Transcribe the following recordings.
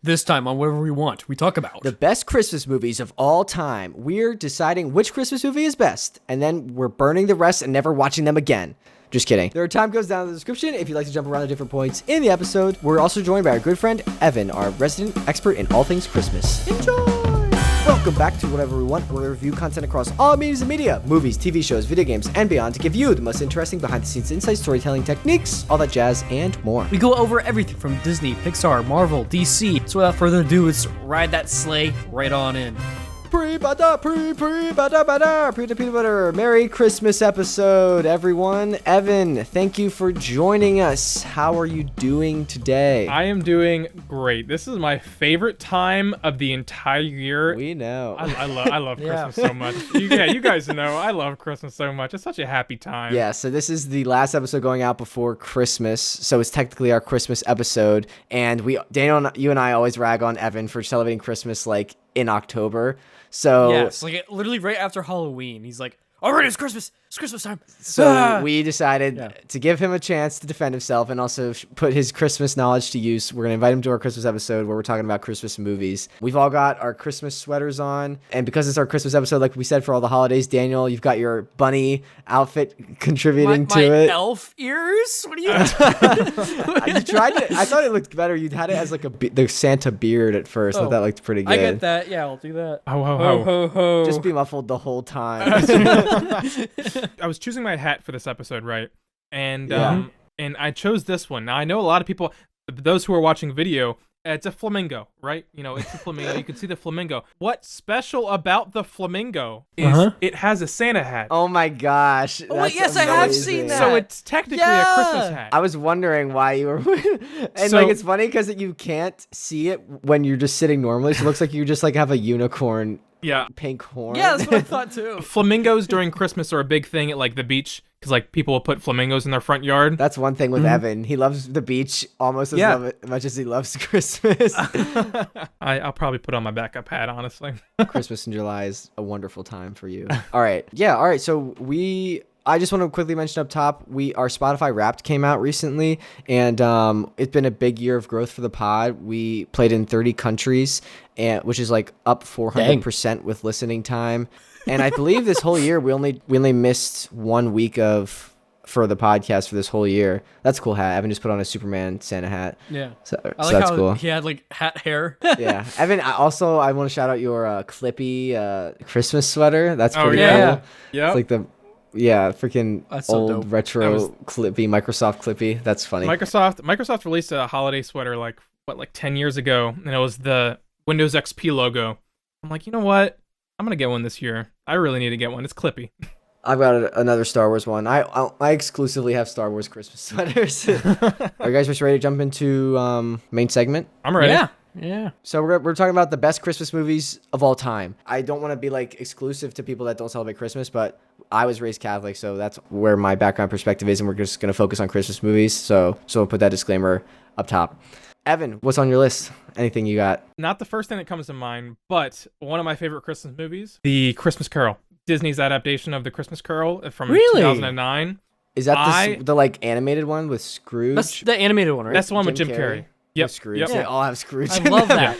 This time on Whatever We Want, we talk about the best Christmas movies of all time. We're deciding which Christmas movie is best, and then we're burning the rest and never watching them again. Just kidding. Their time goes down in the description if you'd like to jump around to different points in the episode. We're also joined by our good friend, Evan, our resident expert in all things Christmas. Enjoy! Welcome back to Whatever We Want, where we review content across all mediums and media, movies, TV shows, video games, and beyond to give you the most interesting behind-the-scenes insights, storytelling techniques, all that jazz, and more. We go over everything from Disney, Pixar, Marvel, DC. So without further ado, let's ride that sleigh right on in. PreBanter, pre-peanut butter. Merry Christmas episode, everyone. Evan, thank you for joining us. How are you doing today? I am doing great. This is my favorite time of the entire year. We know. I love Christmas so much. You guys know I love Christmas so much. It's such a happy time. Yeah, so this is the last episode going out before Christmas, so it's technically our Christmas episode, and Daniel, you and I always rag on Evan for celebrating Christmas like in October. So yes, like literally right after Halloween, he's like, "All right, it's Christmas. It's Christmas time." So we decided to give him a chance to defend himself and also put his Christmas knowledge to use. We're gonna invite him to our Christmas episode where we're talking about Christmas movies. We've all got our Christmas sweaters on, and because it's our Christmas episode, like we said for all the holidays, Daniel, you've got your bunny outfit contributing to it. My elf ears? What are you? You tried it. I thought it looked better. You had it as like the Santa beard at first. I thought that looked pretty good. I get that. Yeah, I'll do that. Ho ho ho ho ho. Just be muffled the whole time. I was choosing my hat for this episode, right? And and I chose this one. Now I know a lot of people, those who are watching video, it's a flamingo, right? You know, it's a flamingo. You can see the flamingo. What's special about the flamingo is it has a Santa hat. Oh my gosh. Oh, wait, yes, I have seen that. So it's technically a Christmas hat. I was wondering why you were... and So- like, it's funny because you can't see it when you're just sitting normally. So it looks like you just like have a unicorn pink horn. Yeah, that's what I thought too. Flamingos during Christmas are a big thing at like the beach because like people will put flamingos in their front yard. That's one thing with Evan. He loves the beach almost as much as he loves Christmas. I'll probably put on my backup hat, honestly. Christmas in July is a wonderful time for you. All right. Yeah. All right. So I just want to quickly mention up top, our Spotify Wrapped came out recently, and it's been a big year of growth for the pod. We played in 30 countries, which is like up 400% with listening time. And I believe this whole year we only missed 1 week for the podcast for this whole year. That's a cool hat. Evan just put on a Superman Santa hat. Yeah. So I like that's how cool. he had like hat hair. Yeah. Evan, I want to shout out your Clippy Christmas sweater. That's pretty cool. Yeah. It's like the... Yeah, freaking That's so old dope. retro Clippy, Microsoft Clippy. That's funny. Microsoft released a holiday sweater like 10 years ago, and it was the Windows XP logo. I'm like, you know what? I'm gonna get one this year. I really need to get one. It's Clippy. I've got another Star Wars one. I exclusively have Star Wars Christmas sweaters. Are you guys just ready to jump into main segment? I'm ready. Yeah. So we're talking about the best Christmas movies of all time. I don't want to be like exclusive to people that don't celebrate Christmas, but I was raised Catholic, so that's where my background perspective is, and we're just going to focus on Christmas movies. So we'll put that disclaimer up top. Evan, what's on your list? Anything you got? Not the first thing that comes to mind, but one of my favorite Christmas movies, The Christmas Carol. Disney's adaptation of The Christmas Carol from 2009. Is that the like animated one with Scrooge? That's the animated one, right? That's the one with Jim Carrey. Yep. Scrooge. Yep. They all have Scrooge. I love that.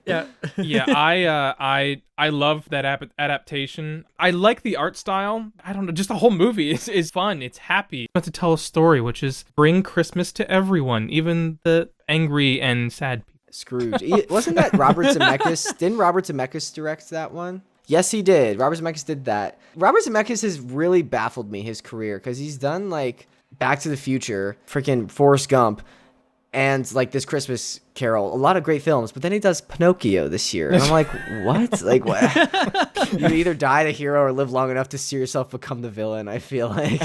Yeah. Yeah, I love that adaptation. I like the art style. I don't know, just the whole movie is fun. It's happy. It's meant to tell a story, which is bring Christmas to everyone, even the angry and sad people. Scrooge. Wasn't that Robert Zemeckis? Didn't Robert Zemeckis direct that one? Yes, he did. Robert Zemeckis did that. Robert Zemeckis has really baffled me, his career, because he's done like Back to the Future, freaking Forrest Gump, and like this Christmas Carol, a lot of great films, but then he does Pinocchio this year. And I'm like, what? Like, what? You either die the hero or live long enough to see yourself become the villain, I feel like.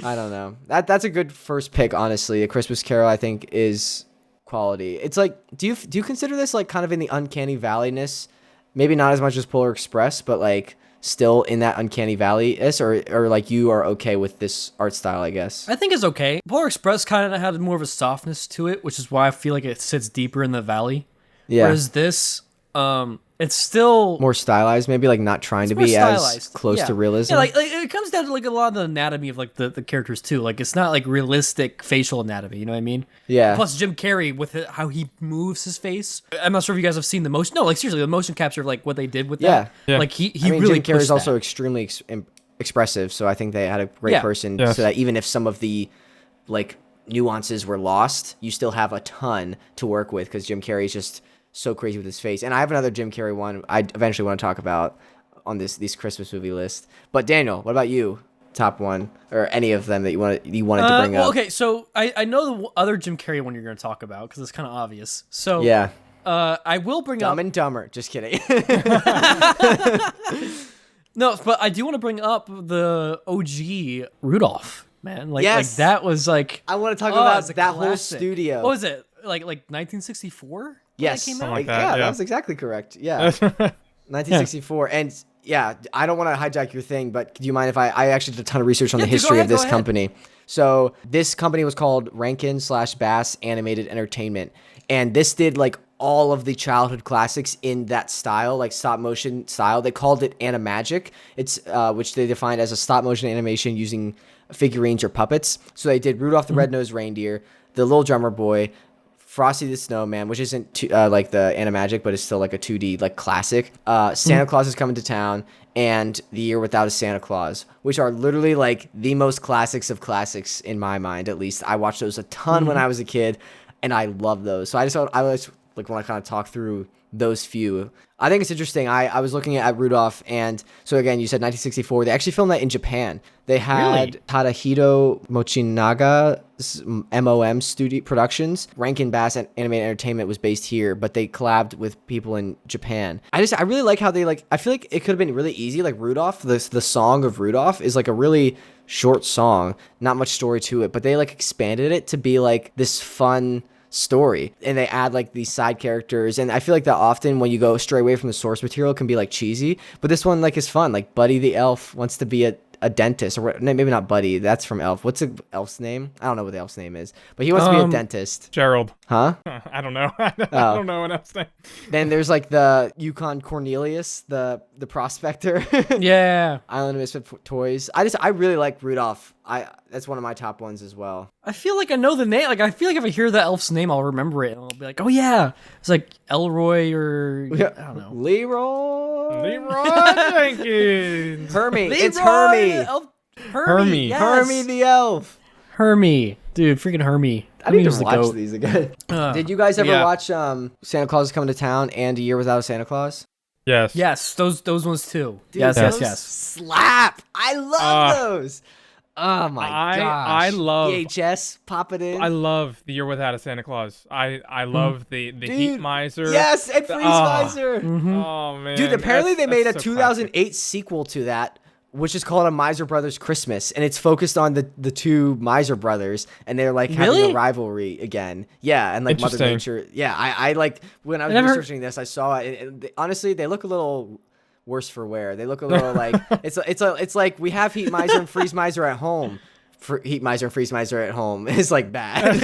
I don't know. That's a good first pick, honestly. A Christmas Carol, I think, is quality. It's like, do you consider this like kind of in the uncanny valley-ness? Maybe not as much as Polar Express, but like still in that uncanny valley-ness, or like you are okay with this art style, I guess? I think it's okay. Polar Express kind of had more of a softness to it, which is why I feel like it sits deeper in the valley. Yeah. Whereas this, It's still More stylized, maybe like not trying to more be as stylized. close Yeah. to realism. Yeah, like it comes down to like a lot of the anatomy of like the characters too. Like it's not like realistic facial anatomy. You know what I mean? Yeah. Plus Jim Carrey with how he moves his face. I'm not sure if you guys have seen the motion. No, like seriously, the motion capture of like what they did with that. Yeah. Like he I mean, really Jim Carrey's pushed also that. extremely expressive, so I think they had a great Yeah. person Yes. so that even if some of the like nuances were lost, you still have a ton to work with because Jim Carrey's just so crazy with his face. And I have another Jim Carrey one I eventually want to talk about on this Christmas movie list. But Daniel, what about you? Top one or any of them that you wanted to bring well, up? okay, so I know the other Jim Carrey one you're going to talk about because it's kind of obvious. So Yeah. I will bring Dumb up. and Dumber. Just kidding. No, but I do want to bring up the OG Rudolph, man. Like, Yes. that was like. I want to talk Oh, about it's a that whole classic. studio. What was it? Like 1964? Yes. Came out? Something like yeah, that, yeah. was exactly correct. Yeah. 1964. And yeah, I don't want to hijack your thing, but do you mind if I actually did a ton of research on the Yeah, dude, history go of this ahead. company. So this company was called Rankin / Bass Animated Entertainment. And this did like all of the childhood classics in that style, like stop motion style. They called it Animagic. It's which they defined as a stop motion animation using figurines or puppets. So they did Rudolph the Red-Nosed Reindeer, the Little Drummer Boy, Frosty the Snowman, which isn't like the Animagic, but it's still like a 2D like classic. Santa Claus is Coming to Town, and The Year Without a Santa Claus, which are literally like the most classics of classics in my mind. At least I watched those a ton when I was a kid, and I love those. So I just like want to kind of talk through those few. I think it's interesting. I was looking at Rudolph, and so again, you said 1964. They actually filmed that in Japan. They had Really? Tadahito Mochinaga's MOM Studio Productions. Rankin Bass Animated Entertainment was based here, but they collabed with people in Japan. I really like how they like. I feel like it could have been really easy. Like Rudolph, the song of Rudolph is like a really short song, not much story to it, but they like expanded it to be like this fun story, and they add like these side characters, and I feel like that often when you go stray away from the source material can be like cheesy, but this one like is fun. Like Buddy the elf wants to be a dentist, or maybe not Buddy, that's from Elf. What's the elf's name? I don't know what the elf's name is, but he wants to be a dentist. Gerald. Huh? I don't know. I don't know what else. Then there's like the Yukon Cornelius, the prospector. Yeah. Island of Misfit Toys. I really like Rudolph. That's one of my top ones as well. I feel like I know the name. Like, I feel like if I hear the elf's name, I'll remember it. And I'll be like, oh, yeah. It's like Elroy or... I don't know. Leroy Jenkins. Hermie. Leroy, It's Hermie. Hermie. Yes. Hermie the elf. Hermie. Dude, freaking Hermie. I need Hermie was to the watch goat. these again. Did you guys ever yeah. watch Santa Claus is Coming to Town and A Year Without a Santa Claus? Yes. Yes, those ones too. Dude, yes, those yes. slap. I love those. Oh my gosh. I love VHS, pop it in. I love The Year Without a Santa Claus. I love the Heat Miser. Yes, and Freeze Miser. Oh man. Dude, apparently they made a that's so 2008 sequel to that, which is called A Miser Brothers Christmas, and it's focused on the two Miser brothers, and they're like having Really? a rivalry again. Yeah, and like Mother Interesting. Nature. Yeah, I like when I was researching this, I saw it. And honestly, they look a little worse for wear. They look a little like it's like we have Heat Miser and Freeze Miser at home. Heat Miser and Freeze Miser at home is like bad.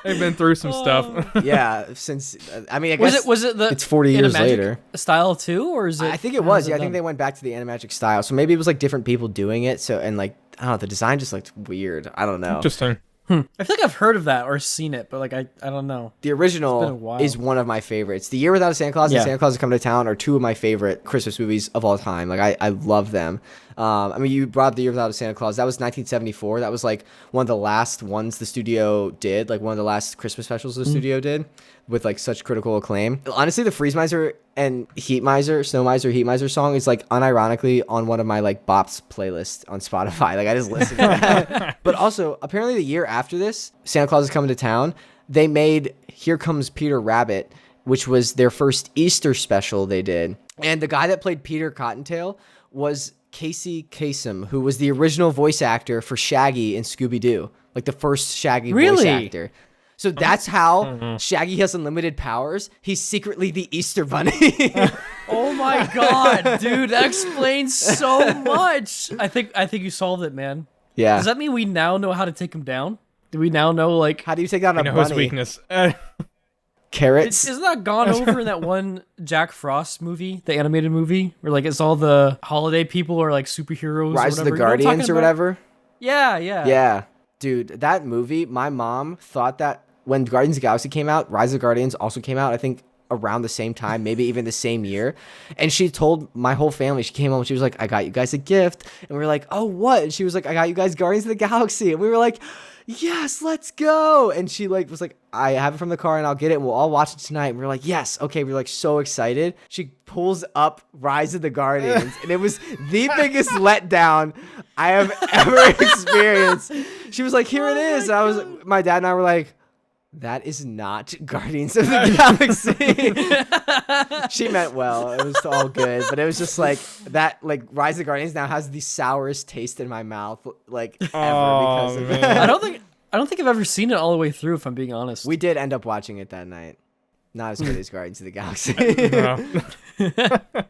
They've been through some stuff. Yeah, since I mean, I guess Was it the it's 40 years Animagic later. style too, or is it? I think it how was. is Yeah, I done? think they went back to the Animagic style. So maybe it was like different people doing it. So and like I don't know, the design just looked weird. I don't know. Interesting. I feel like I've heard of that or seen it, but like I don't know. The It's been a original while. is one of my favorites. The Year Without a Santa Claus Yeah. and Santa Claus is Coming to Town are two of my favorite Christmas movies of all time. Like I love them. I mean, you brought up The Year Without a Santa Claus. That was 1974. That was like one of the last ones the studio did. Like one of the last Christmas specials the studio did with like such critical acclaim. Honestly, the Freeze Miser and Heat Miser, Snow Miser, Heat Miser song is like unironically on one of my like bops playlist on Spotify. Like I just listen to that. But also, apparently the year after this, Santa Claus is Coming to Town, they made Here Comes Peter Rabbit, which was their first Easter special they did. And the guy that played Peter Cottontail was Casey Kasem, who was the original voice actor for Shaggy in Scooby-Doo, like the first Shaggy voice Really? actor. So that's how Shaggy has unlimited powers. He's secretly the Easter Bunny. Oh my god, dude, that explains so much. I think you solved it, man. Yeah. Does that mean we now know how to take him down? Do we now know like How do you take down I a know bunny? his weakness. carrots. Isn't that gone over in that one Jack Frost movie, the animated movie, where like it's all the holiday people are like superheroes? Rise or of the whatever. Guardians or whatever. Yeah, yeah. Yeah, dude, that movie, my mom thought that when Guardians of the Galaxy came out, Rise of the Guardians also came out, I think around the same time, maybe even the same year. And she told my whole family, she came home and she was like, I got you guys a gift. And we were like, oh, what? And she was like, I got you guys Guardians of the Galaxy. And we were like, yes, let's go. And she like was like, I have it from the car and I'll get it and we'll all watch it tonight. And we were like, yes, okay. We were like so excited. She pulls up Rise of the Guardians and it was the biggest letdown I have ever experienced. She was like, here it is. And my dad and I were like, that is not Guardians of the Galaxy. She meant well. It was all good, but it was just like that. Like Rise of the Guardians now has the sourest taste in my mouth, like ever because of that. I don't think I've ever seen it all the way through. If I'm being honest, We did end up watching it that night. Not as good as Guardians of the Galaxy.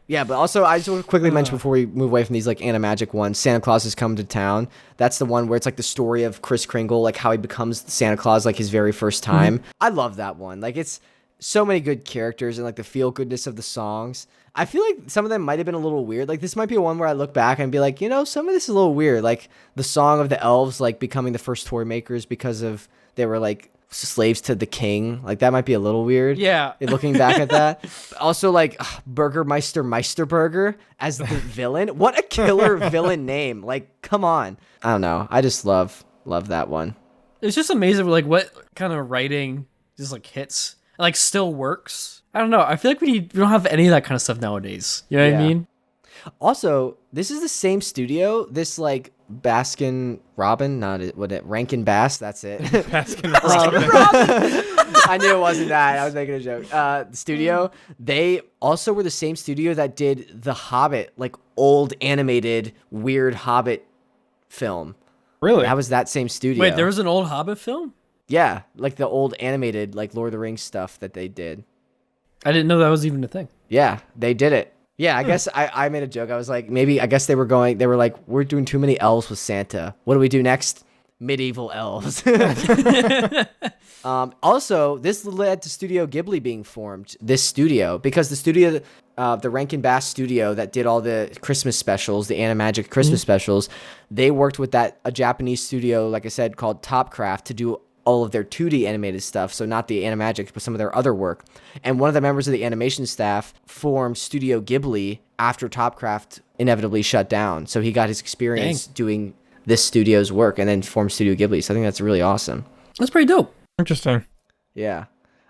Yeah, but also I just want to quickly mention before we move away from these like animagic ones, Santa Claus Has Come to Town. That's the one where it's like the story of Kris Kringle, like how he becomes Santa Claus like his very first time. I love that one. Like it's so many good characters and like the feel goodness of the songs. I feel like some of them might have been a little weird. Like this might be one where I look back and be like, you know, some of this is a little weird. Like the song of the elves like becoming the first toy makers because of they were like slaves to the king. Like that might be a little weird. Yeah. Looking back at that. But also like Burgermeister Meisterburger as the villain. What a killer villain name. Like, come on. I don't know. I just love that one. It's just amazing like what kind of writing just like hits and like still works. I don't know. I feel like we don't have any of that kind of stuff nowadays. You know what I mean? Also, this is the same studio. This like Baskin Robin, Rankin Bass. That's it. Baskin Robbins. I knew it wasn't that. I was making a joke. The studio, they also were the same studio that did the Hobbit, like old animated weird Hobbit film. Really? That was that same studio. Wait, there was an old Hobbit film? Yeah, like the old animated, like Lord of the Rings stuff that they did. I didn't know that was even a thing. Yeah, they did it. Yeah, I guess I made a joke. I was like, maybe, I guess they were like, we're doing too many elves with Santa. What do we do next? Medieval elves. Also, this led to Studio Ghibli being formed, this studio, because the studio, the Rankin Bass studio that did all the Christmas specials, the Animagic Christmas specials, they worked with a Japanese studio, like I said, called Topcraft to do all of their 2D animated stuff, so not the Animagic, but some of their other work. And one of the members of the animation staff formed Studio Ghibli after Topcraft inevitably shut down. So he got his experience doing this studio's work and then formed Studio Ghibli. So I think that's really awesome. That's pretty dope. Interesting. Yeah.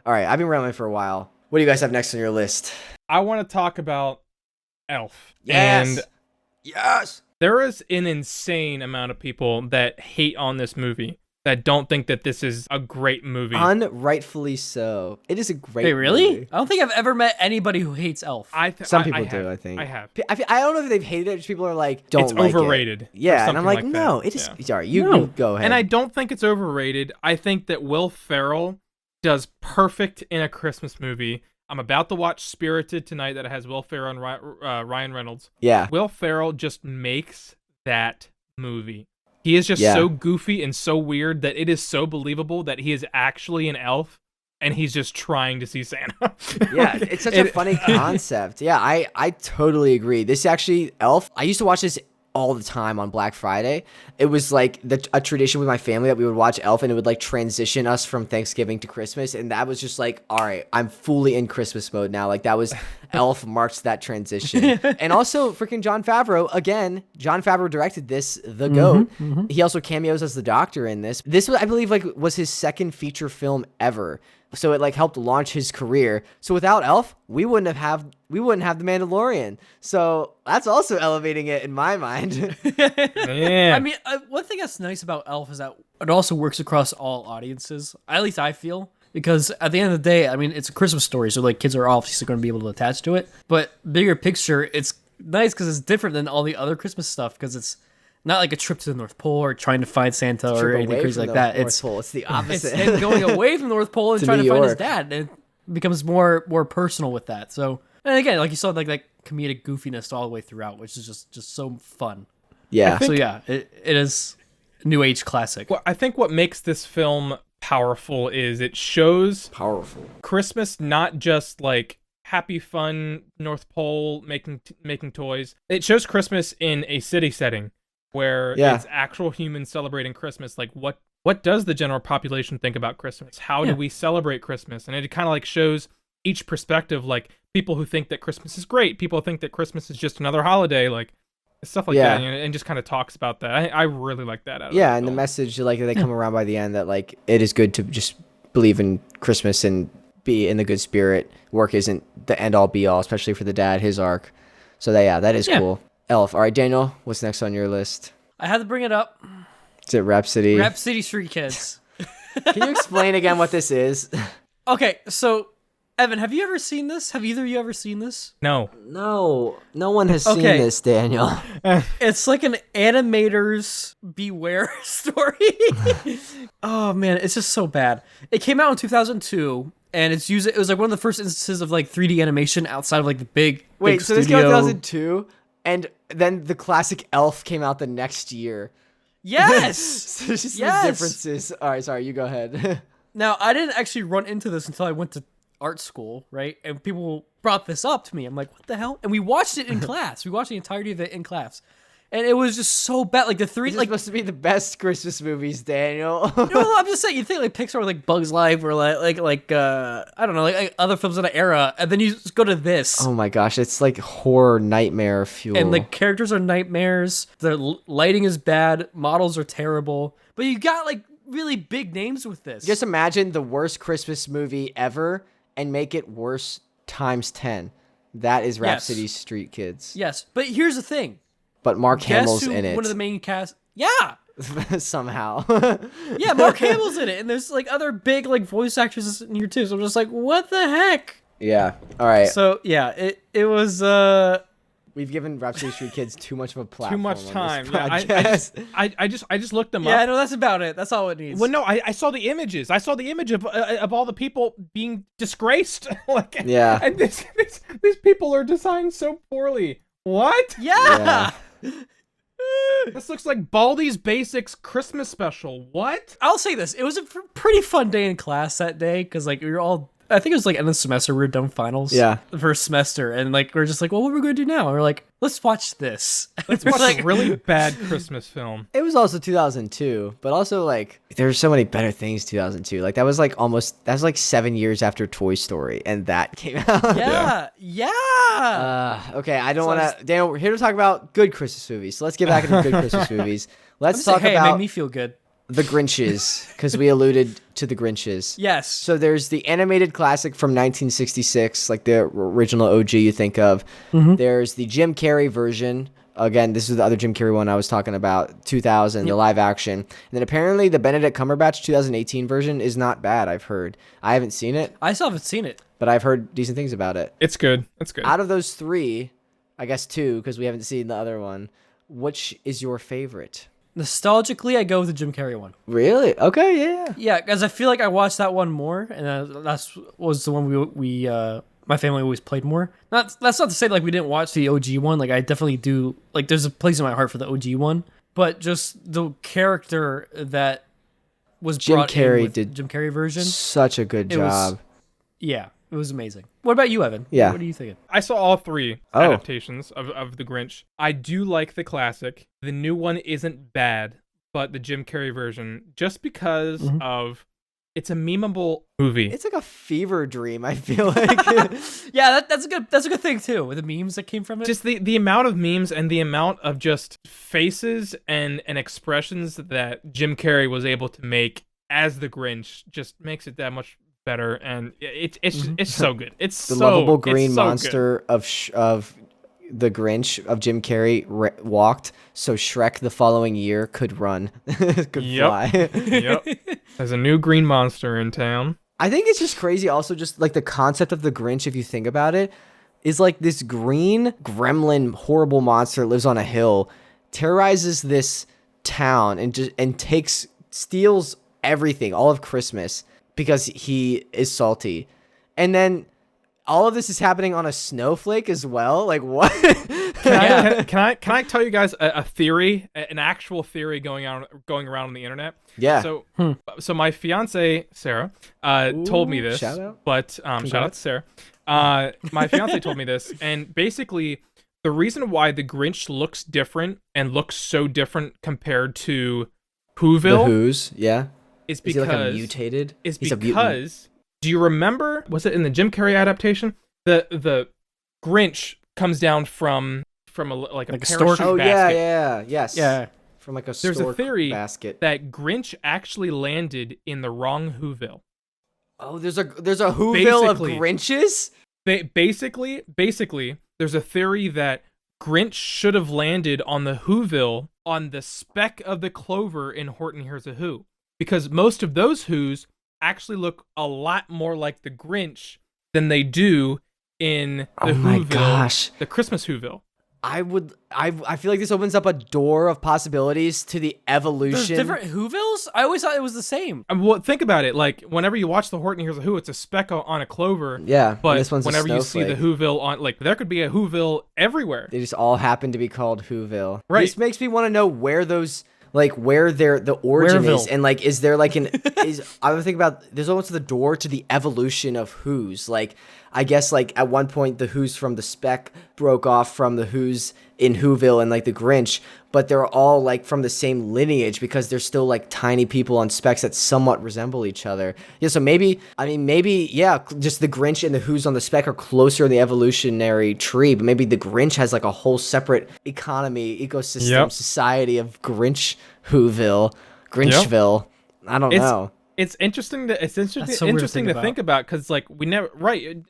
All right, I've been rambling for a while. What do you guys have next on your list? I want to talk about Elf. Yes. And Yes. there is an insane amount of people that hate on this movie, that don't think that this is a great movie. Unrightfully so. It is a great Wait, really? movie. I don't think I've ever met anybody who hates Elf. Some people do, I think. I have. I don't know if they've hated it. Just people are like, don't It's like it. overrated. Yeah, or and I'm something like, that. no, it is. Yeah. Sorry, you go ahead. And I don't think it's overrated. I think that Will Ferrell does perfect in a Christmas movie. I'm about to watch Spirited tonight that has Will Ferrell and Ryan Reynolds. Yeah. Will Ferrell just makes that movie. He is just so goofy and so weird that it is so believable that he is actually an elf and he's just trying to see Santa. Yeah, it's such a funny concept. Yeah, I totally agree. This actually, Elf, I used to watch this all the time on Black Friday. It was like a tradition with my family that we would watch Elf and it would like transition us from Thanksgiving to Christmas. And that was just like, all right, I'm fully in Christmas mode now. Like that was Elf marks that transition. And also freaking Jon Favreau, again, Jon Favreau directed this, The GOAT. He also cameos as the Doctor in this. This was, I believe, like was his second feature film ever. So it like helped launch his career. So without Elf, we wouldn't have the Mandalorian. So that's also elevating it in my mind. Yeah. I mean, one thing that's nice about Elf is that it also works across all audiences. At least I feel. Because at the end of the day, I mean, it's a Christmas story, so like kids are obviously going to be able to attach to it. But bigger picture, it's nice because it's different than all the other Christmas stuff because it's not like a trip to the North Pole or trying to find Santa or anything crazy like that. It's the opposite. It's him going away from the North Pole and To trying New to find his York. dad. And it becomes more personal with that. So, and again, like you saw, like that comedic goofiness all the way throughout, which is just so fun. Yeah. So yeah, it is new age classic. Well, I think what makes this film powerful is it shows Powerful. Christmas not just like happy fun North Pole making toys. It shows Christmas in a city setting where it's actual humans celebrating Christmas. Like what does the general population think about Christmas? How do we celebrate Christmas? And it kind of like shows each perspective, like people who think that Christmas is great, people think that Christmas is just another holiday, like stuff like that, and just kind of talks about that. I really like that. And the message, like they come around by the end that like it is good to just believe in Christmas and be in the good spirit. Work isn't the end all be all, especially for the dad, his arc. So that is cool. Elf. All right, Daniel, what's next on your list? I had to bring it up. Is it Rapsittie? Rapsittie Street Kids. Can you explain again what this is? Okay, so Evan, have you ever seen this? Have either of you ever seen this? No. No one has seen this, Daniel. It's like an animator's beware story. Oh man, it's just so bad. It came out in 2002, and it was like one of the first instances of like 3D animation outside of like the big so this came out in 2002, and then the classic Elf came out the next year. Yes. So there's just the differences. All right, sorry, you go ahead. Now, I didn't actually run into this until I went to art school, right? And people brought this up to me. I'm like, what the hell? And we watched it in class. We watched the entirety of it in class. And it was just so bad. Like the three, like supposed to be the best Christmas movies, Daniel. No, I'm just saying. You think like Pixar, or like Bugs Life, or like I don't know, like other films of the era, and then you just go to this. Oh my gosh, it's like horror nightmare fuel. And the characters are nightmares. The lighting is bad. Models are terrible. But you got like really big names with this. Just imagine the worst Christmas movie ever and make it worse times 10. That is Rapsittie Street Kids. Yes, but here's the thing. But Mark Hamill's in it. One of the main cast. Yeah. Somehow. Yeah, Mark Hamill's in it, and there's like other big like voice actors in here too. So I'm just like, what the heck? Yeah. All right. So yeah, it was. We've given Rapsittie Street Kids too much of a platform. Too much time. Yeah, I just looked them up. Yeah, no, that's about it. That's all it needs. Well, no, I saw the images. I saw the image of all the people being disgraced. And these people are designed so poorly. What? Yeah. This looks like Baldi's Basics Christmas special. What? I'll say this. It was a pretty fun day in class that day, because like we were all, I think it was like end of the semester, we were done finals. Yeah. The first semester, and like we're just like, well, what are we going to do now? And we're like, let's watch this. Let's watch a really bad Christmas film. It was also 2002, but also like there's so many better things 2002. Like that was like 7 years after Toy Story, and that came out. Yeah. Okay, I don't want to. Daniel, we're here to talk about good Christmas movies. So let's get back into good Christmas movies. Let's talk about. It made me feel good. The Grinches, because we alluded to the Grinches. Yes. So there's the animated classic from 1966, like the original OG you think of. Mm-hmm. There's the Jim Carrey version. Again, this is the other Jim Carrey one I was talking about, 2000, the live action. And then apparently the Benedict Cumberbatch 2018 version is not bad, I've heard. I haven't seen it. I still haven't seen it. But I've heard decent things about it. It's good. It's good. Out of those three, I guess two, because we haven't seen the other one, which is your favorite? Nostalgically, I go with the Jim Carrey one. Really? Okay, yeah. Yeah, because I feel like I watched that one more, and that was the one we my family always played more. That's not to say like we didn't watch the OG one. Like I definitely do. Like there's a place in my heart for the OG one, but just the character that was Jim brought Carrey in with did Jim Carrey version. Such a good job. It was amazing. What about you, Evan? Yeah. What are you thinking? I saw all three adaptations of The Grinch. I do like the classic. The new one isn't bad, but the Jim Carrey version, just because of it's a memeable movie. It's like a fever dream, I feel like. Yeah, that's a good thing too, with the memes that came from it. Just the amount of memes and the amount of just faces and expressions that Jim Carrey was able to make as the Grinch just makes it that much better, and it's so good. It's the lovable green monster of the Grinch of Jim Carrey walked, so Shrek the following year could run, could fly. Yep. There's a new green monster in town. I think it's just crazy. Also, just like the concept of the Grinch, if you think about it, is like this green gremlin, horrible monster lives on a hill, terrorizes this town, and steals everything, all of Christmas, because he is salty. And then all of this is happening on a snowflake as well. Like what? Can I tell you guys a theory, an actual theory going around on the internet? Yeah. So my fiance Sarah told me this. Shout out. But shout out to Sarah. My fiance told me this, and basically the reason why the Grinch looks different and looks so different compared to Whoville, The Who's, yeah. is Is he because like a mutated? is He's a mutant. because do you remember, was it in the Jim Carrey adaptation, the Grinch comes down from like a stork? parachute Oh basket. yes. Yeah. From like a There's a stork theory basket. that Grinch actually landed in the wrong Whoville. Oh, there's a Whoville of Basically. Grinches? Basically, there's a theory that Grinch should have landed on the Whoville on the speck of the clover in Horton Hears a Who, because most of those Whos actually look a lot more like the Grinch than they do in the Oh my Whoville, gosh. the Christmas Whoville. I feel like this opens up a door of possibilities to the There's evolution. different Whovilles? I always thought it was the same. Well, think about it. Like, whenever you watch the Horton Hears a Who, it's a speck on a clover. Yeah, and But this one's a whenever you see the snowflake. Whoville on, like, there could be a Whoville everywhere. They just all happen to be called Whoville. Right. This makes me want to know where those, like, where the origin is, Whereville. and like, is there like I would think about, there's almost the door to the evolution of Who's. Like, I guess like at one point the Who's from the Speck broke off from the Who's in Whoville and like the Grinch, but they're all like from the same lineage because they're still like tiny people on Specks that somewhat resemble each other. Yeah, so maybe yeah, just the Grinch and the Who's on the Speck are closer in the evolutionary tree, but maybe the Grinch has like a whole separate economy, ecosystem, Yep. society of Grinchville. I don't know. It's interesting to That's so weird to think about because like we never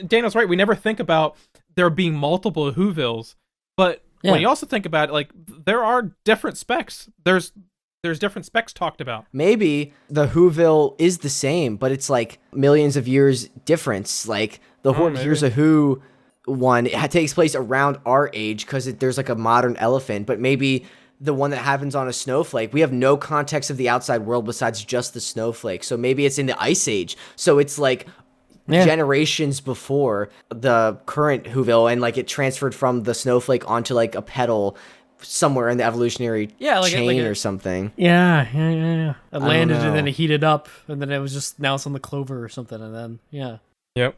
Daniel's right, we never think about there being multiple Whovilles, but when you also think about it, like there are different specs. There's different specs talked about. Maybe the Whoville is the same, but it's like millions of years difference. Like the Horton Hears a Who one, it takes place around our age because there's like a modern elephant, but maybe the one that happens on a snowflake, we have no context of the outside world besides just the snowflake. So maybe it's in the Ice Age. So it's like generations before the current Whoville, and like it transferred from the snowflake onto like a petal somewhere in the evolutionary chain or something. Yeah. It landed know. and then it heated up, and then it was just, now it's on the clover or something, and then, Yep.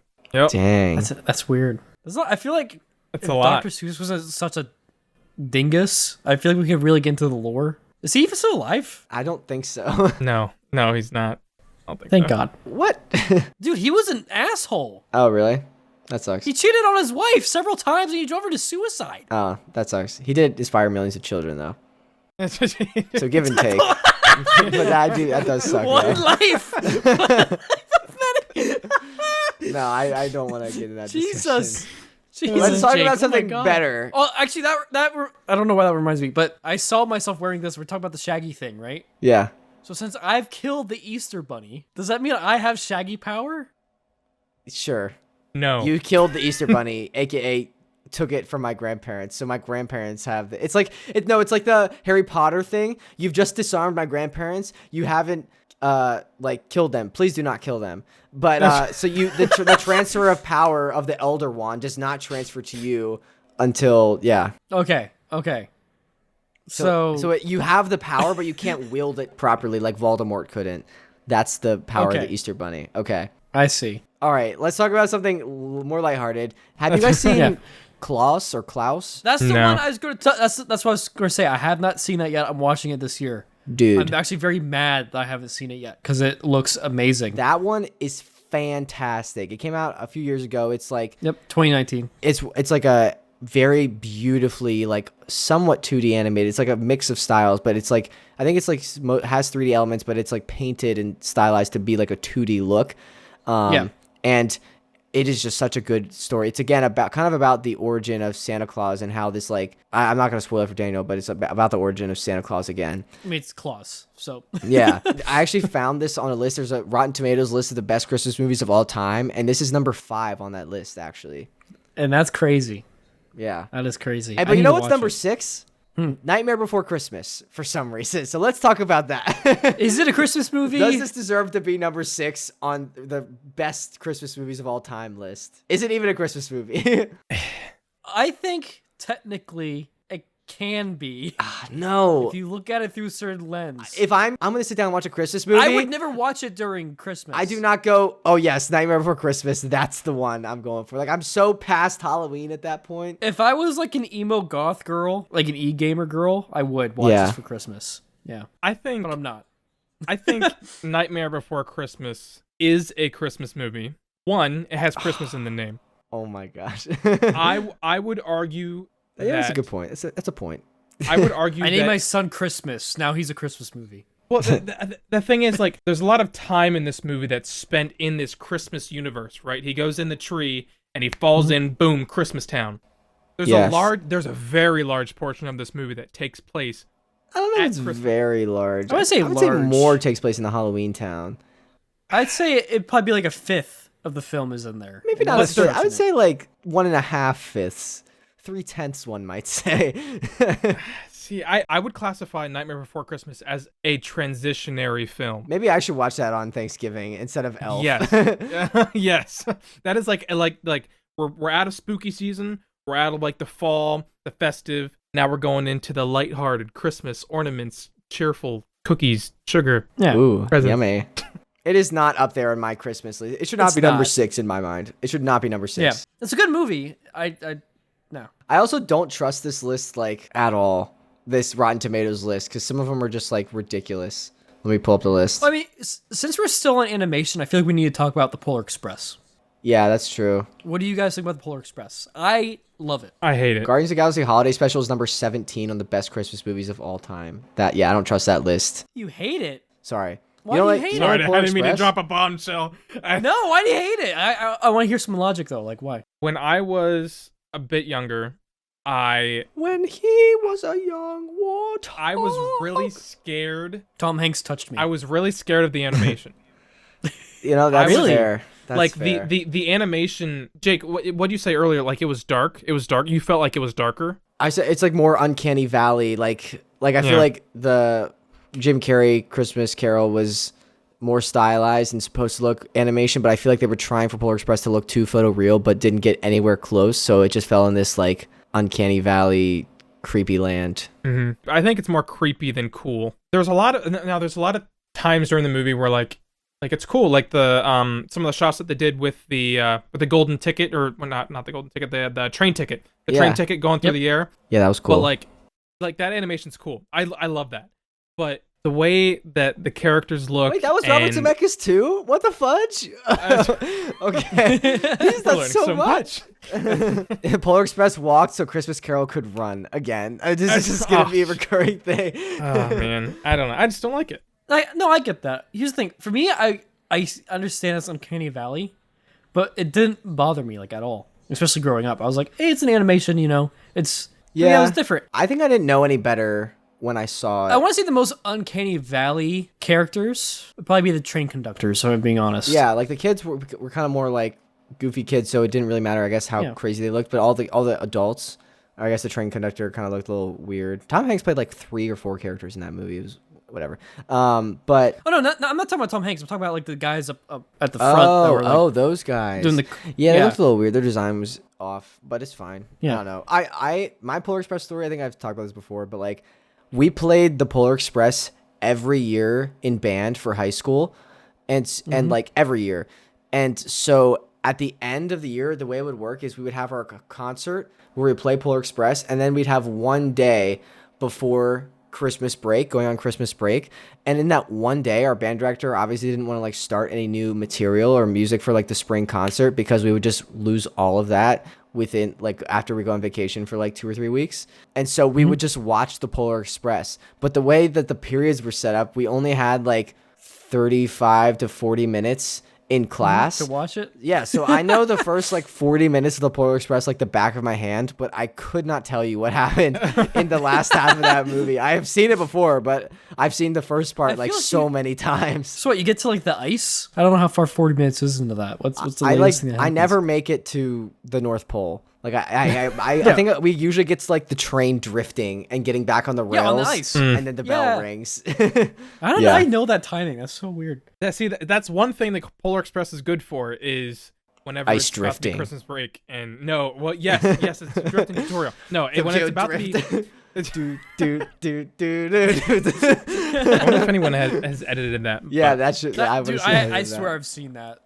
Dang. That's weird. I feel like It's if a lot. Dr. Seuss was such a dingus, I feel like we could really get into the lore. Is he even still alive? I don't think so. No, he's not. I don't think Thank so. God. What? Dude, he was an asshole. Oh, really? That sucks. He cheated on his wife several times and he drove her to suicide. Oh, that sucks. He did inspire millions of children, though. So give and take. But that does suck. One though. life. No, I don't want to get into that Jesus. discussion. Jesus, Let's talk Jake. about Oh my something God. better. Oh, actually, I don't know why that reminds me, but I saw myself wearing this. We're talking about the Shaggy thing, right? Yeah. So since I've killed the Easter Bunny, does that mean I have Shaggy power? Sure. No. You killed the Easter Bunny, aka took it from my grandparents. So my grandparents have it's like the Harry Potter thing. You've just disarmed my grandparents. You haven't like killed them. Please do not kill them. But so the transfer of power of the Elder Wand does not transfer to you until Okay. So you have the power, but you can't wield it properly like Voldemort couldn't. That's the power of the Easter Bunny. Okay. I see. All right, let's talk about something more lighthearted. Have you guys seen Klaus or Klaus? That's the No. one I was going to. That's what I was going to say. I have not seen that yet. I'm watching it this year. Dude, I'm actually very mad that I haven't seen it yet because it looks amazing. that one is fantastic. It came out a few years ago. It's like 2019. it's like a very beautifully like somewhat 2D animated. It's like a mix of styles, but it's like I think it's like has 3D elements, but it's like painted and stylized to be like a 2D look. And it is just such a good story. It's again about the origin of Santa Claus and how this like I'm not gonna spoil it for Daniel, but it's about the origin of Santa Claus again. I mean, it's Klaus. So Yeah, I actually found this on a list. There's a Rotten Tomatoes list of the best Christmas movies of all time, and this is number 5 on that list actually. and that's crazy. Yeah, That is crazy. hey, I but you need know to what's watch number it. 6? Nightmare Before Christmas for some reason. So let's talk about that. Is it a Christmas movie? Does this deserve to be number 6 on the best Christmas movies of all time list? Is it even a Christmas movie? I think technically it can be. No. If you look at it through a certain lens. If I'm going to sit down and watch a Christmas movie. I would never watch it during Christmas. I do not go, oh yes, Nightmare Before Christmas. That's the one I'm going for. Like, I'm so past Halloween at that point. If I was like an emo goth girl, like an e-gamer girl, I would watch this for Christmas. Yeah. But I'm not. I think Nightmare Before Christmas is a Christmas movie. One, it has Christmas in the name. Oh my gosh. I would argue that's a good point. That's a point. I would argue I named my son Christmas. Now he's a Christmas movie. Well, the thing is, like, there's a lot of time in this movie that's spent in this Christmas universe, right? He goes in the tree and he falls in, boom, Christmas Town. There's a very large portion of this movie that takes place. I don't know if it's very large. I would say more takes place in the Halloween town. I'd say it'd probably be like a fifth of the film is in there. Maybe not a third. I would say like 1.5 fifths. 3/10, one might say. See, I would classify Nightmare Before Christmas as a transitionary film. Maybe I should watch that on Thanksgiving instead of Elf. Yes. Yes. That is like we're out of spooky season. We're out of like the fall, the festive. Now we're going into the lighthearted Christmas ornaments, cheerful cookies, sugar. Yeah. Ooh, presents. Yummy. It is not up there on my Christmas list. It should not be number 6 in my mind. It should not be number 6. Yeah. It's a good movie. No. I also don't trust this list like at all. This Rotten Tomatoes list, because some of them are just like ridiculous. Let me pull up the list. Well, I mean, since we're still on animation, I feel like we need to talk about the Polar Express. Yeah, that's true. What do you guys think about the Polar Express? I love it. I hate it. Guardians of the Galaxy Holiday Special is number 17 on the best Christmas movies of all time. I don't trust that list. You hate it. Sorry. Why do you hate it? Sorry, I didn't mean to drop a bombshell. No, why do you hate it? I want to hear some logic though. Like why? When I was a bit younger, When he was a young warthog. I was really scared. Tom Hanks touched me. I was really scared of the animation. That's fair. That's like fair. the animation. Jake, what did you say earlier? Like it was dark. It was dark. You felt like it was darker. I said it's like more Uncanny Valley. Like I feel like the Jim Carrey Christmas Carol was more stylized and supposed to look animation, but I feel like they were trying for Polar Express to look too photoreal, but didn't get anywhere close. So it just fell in this like Uncanny Valley creepy land. Mm-hmm. I think it's more creepy than cool. There's a lot of times during the movie where like it's cool, like the some of the shots that they did with the golden ticket, or well, not the golden ticket, the train ticket, train ticket going through the air. Yeah, that was cool. But like that animation's cool. I love that. But the way that the characters look. Wait, that was Robert Zemeckis too? What the fudge? Okay. He's done so much. Polar Express walked so Christmas Carol could run again. This is just going to be a recurring thing. Oh, man. I don't know. I just don't like it. I get that. Here's the thing. For me, I understand it's Uncanny Valley, but it didn't bother me like at all. Especially growing up. I was like, hey, it's an animation, It's it was different. I think I didn't know any better when I saw it. I want to say the most Uncanny Valley characters would probably be the train conductors, so I'm being honest. Yeah, like the kids were kind of more like goofy kids, so it didn't really matter, I guess, how crazy they looked. But all the adults, I guess the train conductor kind of looked a little weird. Tom Hanks played like 3 or 4 characters in that movie. It was whatever. But I'm not talking about Tom Hanks. I'm talking about like the guys up at the front. Those guys. Doing they looked a little weird. Their design was off, but it's fine. Yeah. I don't know. My Polar Express story, I think I've talked about this before, but like we played the Polar Express every year in band for high school, and like every year, and so at the end of the year, the way it would work is we would have our concert where we play Polar Express, and then we'd have one day before Christmas break, going on Christmas break, and in that one day, our band director obviously didn't want to like start any new material or music for like the spring concert, because we would just lose all of that within like after we go on vacation for like 2 or 3 weeks. And so we would just watch the Polar Express. But the way that the periods were set up, we only had like 35 to 40 minutes in class to watch it. Yeah, so I know the first like 40 minutes of the Polar Express like the back of my hand, but I could not tell you what happened in the last half of that movie. I have seen it before, but I've seen the first part like so many times. So what, you get to like the ice? I don't know how far 40 minutes is into that. What's the latest thing that happens? I never make it to the North Pole. Like I think we usually get to like the train drifting and getting back on the rails, on the ice. and then the bell rings. I know that timing. That's so weird. Yeah, see, that's one thing that Polar Express is good for is whenever ice it's about to be drifting. Christmas break. And yes, it's a drifting tutorial. No, when it's about to be. do. I wonder if anyone has edited that. Yeah, but, that should. Dude, I swear I've seen that.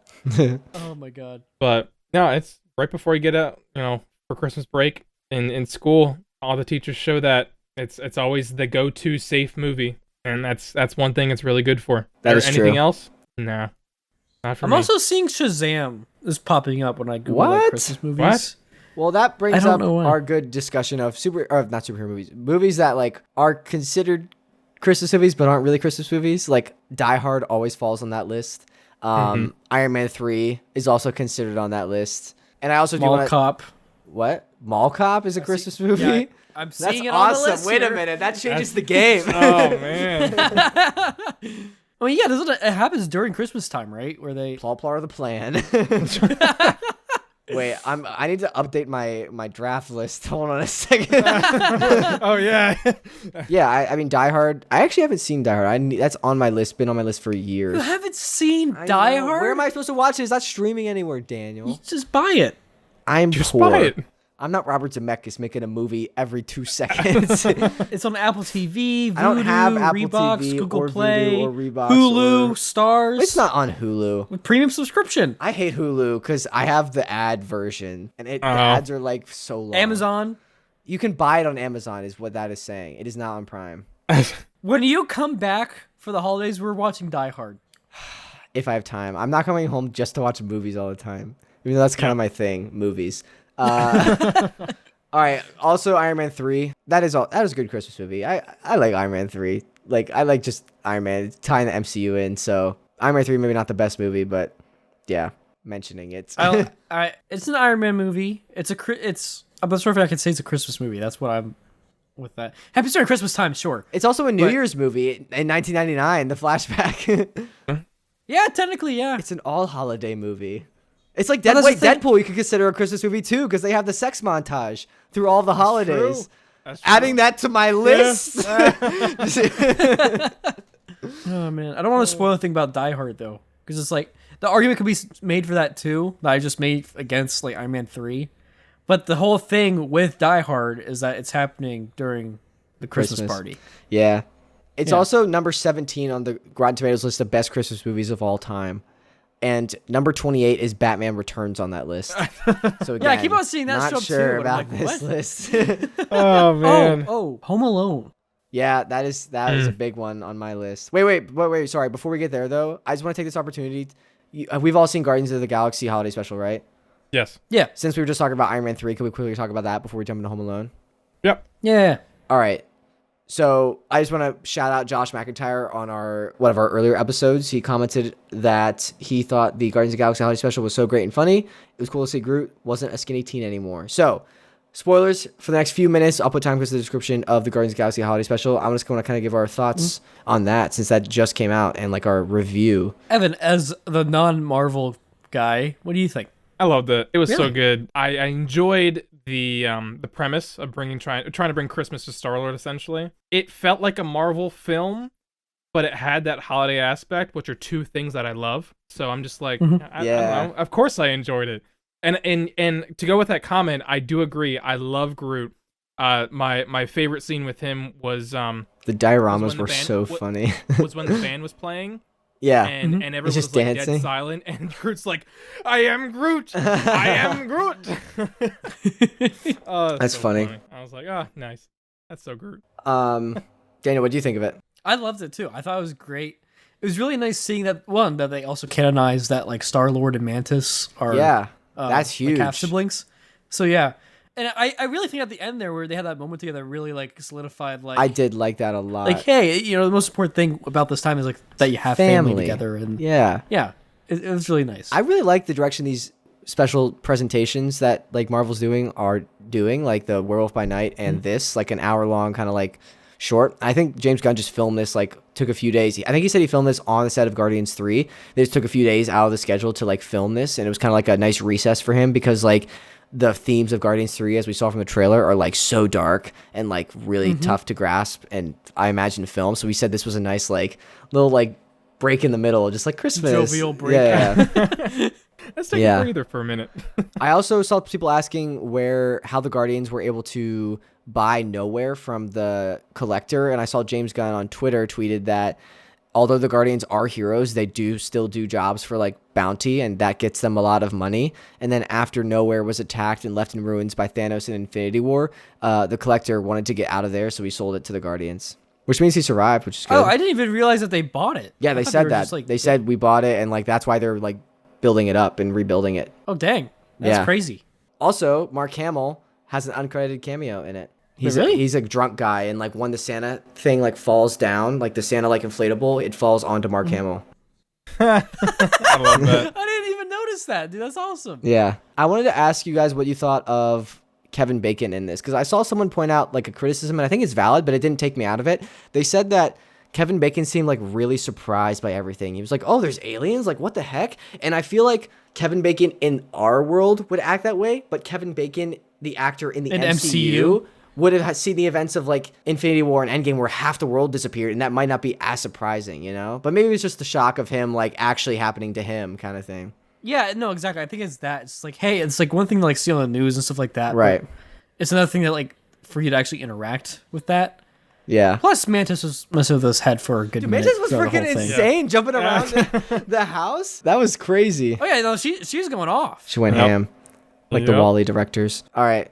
Oh my god. But no, it's right before you get out, for Christmas break in school. All the teachers show that it's always the go-to safe movie, and that's one thing it's really good for. That is anything true. else? Nah, not for I'm me. also seeing Shazam is popping up when I Google like, What? Christmas movies. What? Well, that brings I don't up know why. our good discussion of not superhero movies that like are considered Christmas movies but aren't really Christmas movies. Like Die Hard always falls on that list. Iron Man 3 is also considered on that list. And I also do Mall want Cop. What? Mall Cop is a Christmas movie? Yeah, I'm That's seeing it on the awesome. list Wait a here. minute. That changes the game. Oh man. I mean, yeah, it happens during Christmas time, right? Where they Part of the plan. Wait, I need to update my draft list. Hold on a second. Oh yeah. Yeah, I mean Die Hard. I actually haven't seen Die Hard. That's on my list. Been on my list for years. You haven't seen I Die know. Hard? Where am I supposed to watch it? It's not streaming anywhere, Daniel. You just buy it. I'm Just poor. buy it. I'm not Robert Zemeckis making a movie every 2 seconds. It's on Apple TV, Vudu, I don't have Apple Reebox, TV Google or Play, Vudu or Reebox Hulu, or- Stars. It's not on Hulu. with premium subscription. I hate Hulu because I have the ad version, and the ads are like so long. Amazon. You can buy it on Amazon, is what that is saying. It is not on Prime. When you come back for the holidays, we're watching Die Hard. If I have time, I'm not coming home just to watch movies all the time. Even though that's kind of my thing, movies. All right. Also, Iron Man 3. That is a good Christmas movie. I like Iron Man 3. Like I like just Iron Man tying the MCU in. So Iron Man 3 maybe not the best movie, but yeah, mentioning it. It's an Iron Man movie. I'm not sure if I can say it's a Christmas movie. That's what I'm with that. Happens during Christmas time, sure. It's also a New Year's movie in 1999. The flashback. Yeah, technically, yeah. It's an all holiday movie. It's like Well, that's the thing. Deadpool. You could consider a Christmas movie too because they have the sex montage through all the holidays. That's true. Adding that to my list. Oh man, I don't want to spoil anything about Die Hard though, because it's like the argument could be made for that too. That I just made against like Iron Man 3, but the whole thing with Die Hard is that it's happening during the Christmas party. Yeah. It's Yeah. also number 17 on the Rotten Tomatoes list of best Christmas movies of all time. And number 28 is Batman Returns on that list. So again, Yeah, I keep on seeing that not show up sure too, and I'm about like, this what? list. Oh man. Oh, Home Alone. Yeah, that is a big one on my list. Wait. Sorry, before we get there though, I just want to take this opportunity. We've all seen Guardians of the Galaxy holiday special, right? Yes. Yeah. Since we were just talking about Iron Man 3, can we quickly talk about that before we jump into Home Alone? Yep. Yeah. All right. So I just want to shout out Josh McIntyre on one of our earlier episodes. He commented that he thought the Guardians of the Galaxy holiday special was so great and funny. It was cool to see Groot wasn't a skinny teen anymore. So, spoilers for the next few minutes. I'll put time codes in the description of the Guardians of the Galaxy holiday special. I'm just going to kind of give our thoughts on that since that just came out and like our review. Evan, as the non-Marvel guy, what do you think? I loved it. It was so Really? good. I enjoyed the premise of trying to bring Christmas to Star-Lord. Essentially, it felt like a Marvel film, but it had that holiday aspect, which are two things that I love. So I'm just like, I don't know. Of course, I enjoyed it. And to go with that comment, I do agree. I love Groot. My favorite scene with him was The dioramas when the were band- so what- funny. was when the band was playing. Yeah. And everyone was just like dancing. dead silent, and Groot's like, "I am Groot. I am Groot." Oh, That's so funny. I was like, "Ah, nice. That's so Groot." Daniel, what do you think of it? I loved it too. I thought it was great. It was really nice seeing that they also canonized that like Star-Lord and Mantis are That's huge. like half siblings. So yeah. And I really think at the end there where they had that moment together really like solidified like I did like that a lot. like hey, the most important thing about this time is like that you have family together and yeah. It was really nice. I really like the direction these special presentations that like Marvel's are doing, like the Werewolf by Night and this, like an hour long kind of like short. I think James Gunn just filmed this, like took a few days. I think he said he filmed this on the set of Guardians 3. They just took a few days out of the schedule to like film this, and it was kind of like a nice recess for him because like the themes of Guardians 3, as we saw from the trailer, are like so dark and like really tough to grasp, and I imagine film. So we said this was a nice like little like break in the middle, just like Christmas. Jovial break. Yeah. Let's take a breather for a minute. I also saw people asking how the Guardians were able to buy Nowhere from the collector, and I saw James Gunn on Twitter tweeted that although the Guardians are heroes, they do still do jobs for like bounty, and that gets them a lot of money. And then after Nowhere was attacked and left in ruins by Thanos in Infinity War, the collector wanted to get out of there, so he sold it to the Guardians. Which means he survived, which is good. Oh, I didn't even realize that they bought it. Yeah, they said that. They said we bought it, and like that's why they're like building it up and rebuilding it. Oh, dang. That's crazy. Also, Mark Hamill has an uncredited cameo in it. He's a drunk guy, and like when the Santa thing like falls down, like the Santa like inflatable, it falls onto Mark Hamill. I love that. I didn't even notice that, dude. That's awesome. Yeah. I wanted to ask you guys what you thought of Kevin Bacon in this, because I saw someone point out like a criticism, and I think it's valid, but it didn't take me out of it. They said that Kevin Bacon seemed like really surprised by everything. He was like, oh, there's aliens? Like, what the heck? And I feel like Kevin Bacon in our world would act that way, but Kevin Bacon, the actor in the MCU, would have seen the events of like Infinity War and Endgame where half the world disappeared, and that might not be as surprising, you know? But maybe it was just the shock of him like actually happening to him kind of thing. Yeah, no, exactly. I think it's that. It's like, hey, it's like one thing to like see on the news and stuff like that. Right. It's another thing that like for you to actually interact with that. Yeah. Plus, Mantis was messing with his head for a good minute. Mantis was freaking insane, jumping around the house. That was crazy. Oh yeah, no, she was going off. She went ham, like the Wall-E directors. All right.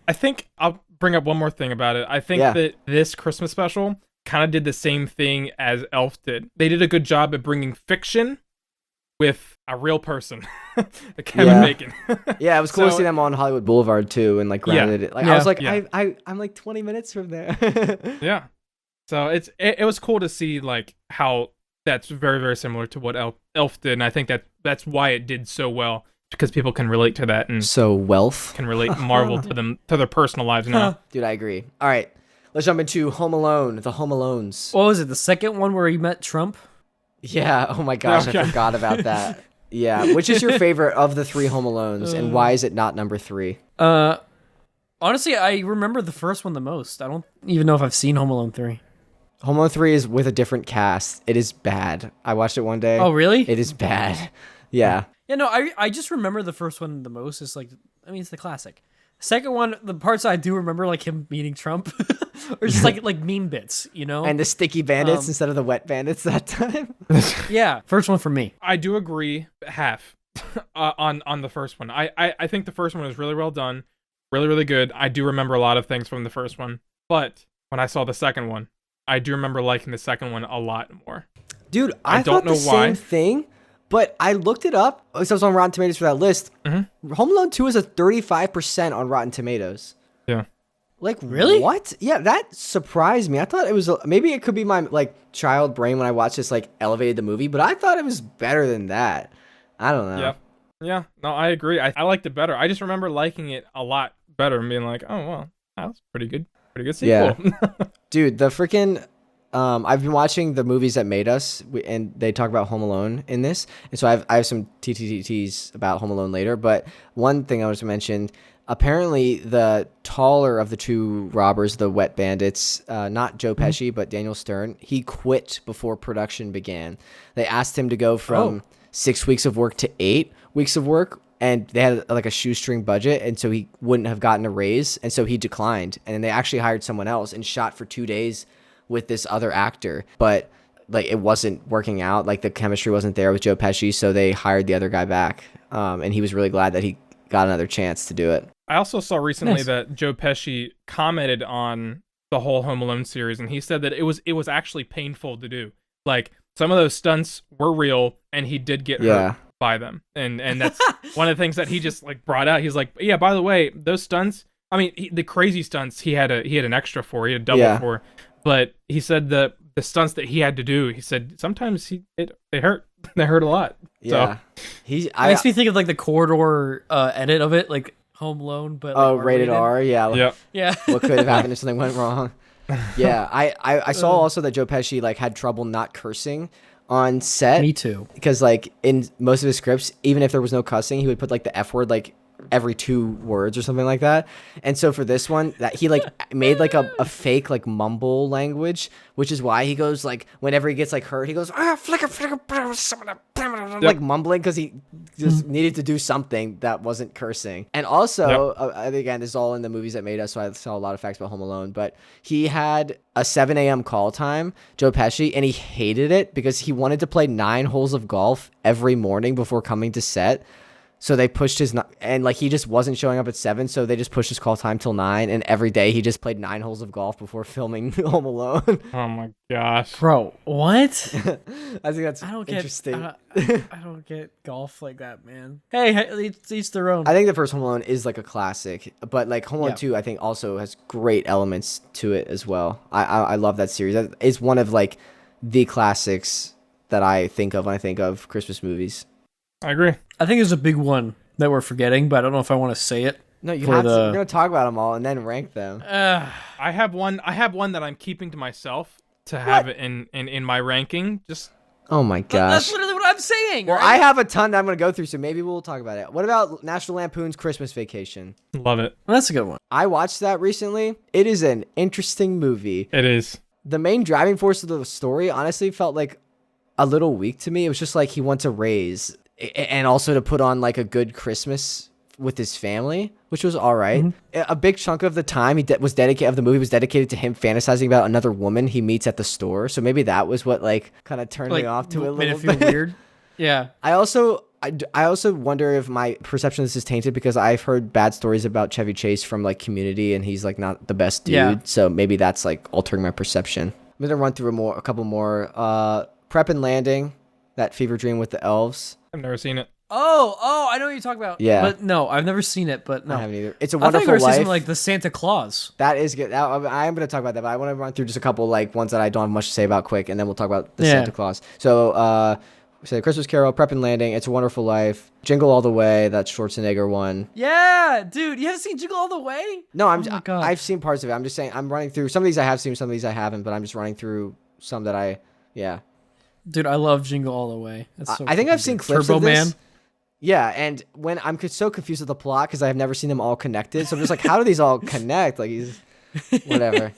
I think I'll bring up one more thing about it. I think that this Christmas special kind of did the same thing as Elf did. They did a good job at bringing fiction with a real person, Kevin Bacon. Yeah, it was cool to see them on Hollywood Boulevard too, and like grounded it. Like I was like, I'm like 20 minutes from there. Yeah. So it was cool to see like how that's very, very similar to what Elf did, and I think that's why it did so well, because people can relate to that, and can relate Marvel to their personal lives now. Dude, I agree. All right, let's jump into Home Alone, the Home Alones. What was it? The second one where he met Trump? Yeah. Oh my gosh, I forgot about that. Yeah. Which is your favorite of the 3 Home Alones, and why is it not number 3? Honestly, I remember the first one the most. I don't even know if I've seen Home Alone 3. Home Alone 3 is with a different cast. It is bad. I watched it one day. Oh, really? It is bad. Yeah. Yeah, no, I just remember the first one the most. It's like, I mean, it's the classic. Second one, the parts I do remember, like him meeting Trump, or just like meme bits, you know? And the sticky bandits instead of the wet bandits that time. Yeah, first one for me. I do agree half on the first one. I think the first one was really well done, really, really good. I do remember a lot of things from the first one, but when I saw the second one, I do remember liking the second one a lot more. Dude, I don't know the same thing. But I looked it up. So I was on Rotten Tomatoes for that list. Mm-hmm. Home Alone 2 is a 35% on Rotten Tomatoes. Yeah. Like, really? What? Yeah, that surprised me. I thought it was, maybe it could be my, like, child brain when I watched this, like, elevated the movie. But I thought it was better than that. I don't know. Yeah. Yeah. No, I agree. I liked it better. I just remember liking it a lot better and being like, oh, well, that was pretty good. Pretty good sequel. Yeah. Dude, the freaking... I've been watching the movies that made us, and they talk about Home Alone in this, and so I have some TTTs about Home Alone later. But one thing I was to mention, apparently the taller of the 2 robbers, the wet bandits, not Joe Pesci but Daniel Stern, he quit before production began. They asked him to go from 6 weeks of work to 8 weeks of work, and they had like a shoestring budget, and so he wouldn't have gotten a raise, and so he declined. And then they actually hired someone else and shot for 2 days with this other actor, but like it wasn't working out, like the chemistry wasn't there with Joe Pesci, so they hired the other guy back, and he was really glad that he got another chance to do it. I also saw recently that Joe Pesci commented on the whole Home Alone series, and he said that it was actually painful to do. Like some of those stunts were real, and he did get hurt by them, and that's one of the things that he just like brought out. He's like, yeah, by the way, those stunts, I mean, the crazy stunts he had an extra for, he had a double for. But he said the stunts that he had to do, he said sometimes they hurt. They hurt a lot. Yeah. So. It makes me think of like the corridor edit of it, like Home Alone, but like, rated R. Yeah. Yeah. What could have happened if something went wrong? Yeah. I saw also that Joe Pesci like had trouble not cursing on set. Me too. Because like in most of his scripts, even if there was no cussing, he would put like the F word like every 2 words or something like that. And so for this one, that he like made like a fake like mumble language, which is why he goes like whenever he gets like hurt, he goes flicker like mumbling because he just needed to do something that wasn't cursing. And also, again, this is all in the movies that made us, so I saw a lot of facts about Home Alone. But he had a 7 a.m. call time, Joe Pesci, and he hated it because he wanted to play 9 holes of golf every morning before coming to set. So they pushed his, and like he just wasn't showing up at 7, so they just pushed his call time till 9, and every day he just played 9 holes of golf before filming Home Alone. Oh my gosh, bro, what? I think that's interesting. I don't get golf like that, man. Hey, each their own. I think the first Home Alone is like a classic, but like Home Alone 2, I think also has great elements to it as well. I love that series. That is one of like the classics that I think of when I think of Christmas movies. I agree. I think there's a big one that we're forgetting, but I don't know if I want to say it. No, you have to. You're gonna talk about them all and then rank them. I have one that I'm keeping to myself to have it in my ranking. Just oh my gosh, that's literally what I'm saying. Well, right? I have a ton that I'm gonna go through, so maybe we'll talk about it. What about National Lampoon's Christmas Vacation? love it. Well, that's a good one. I watched that recently. It is an interesting movie. It is. The main driving force of the story honestly felt like a little weak to me. It was just like he wants a raise and also to put on like a good Christmas with his family, which was all right. Mm-hmm. A big chunk of the time the movie was dedicated to him fantasizing about another woman he meets at the store. So maybe that was what like kind of turned me off to it a little bit. Feel weird. Yeah. I also wonder if my perception of this is tainted because I've heard bad stories about Chevy Chase from like Community, and he's like not the best dude. Yeah. So maybe that's like altering my perception. I'm gonna run through a couple more. Prep and Landing, that fever dream with the elves. I've never seen it. Oh, I know what you're talking about. Yeah. But no, I've never seen it, but no. I haven't either. It's a Wonderful Life. Something like the Santa Claus. That is good. I am going to talk about that, but I want to run through just a couple like ones that I don't have much to say about quick, and then we'll talk about the Santa Claus. So, Christmas Carol, Prep and Landing, It's a Wonderful Life, Jingle All the Way, that Schwarzenegger one. Yeah, dude, you haven't seen Jingle All the Way? No, I've seen parts of it. I'm just saying, I'm running through some of these I have seen, some of these I haven't, but I'm just running through some that Dude, I love Jingle All the Way. That's so I think I've seen clips Turbo of this. Man. Yeah, and when I'm so confused with the plot because I've never seen them all connected, so I'm just like, how do these all connect? Like, whatever.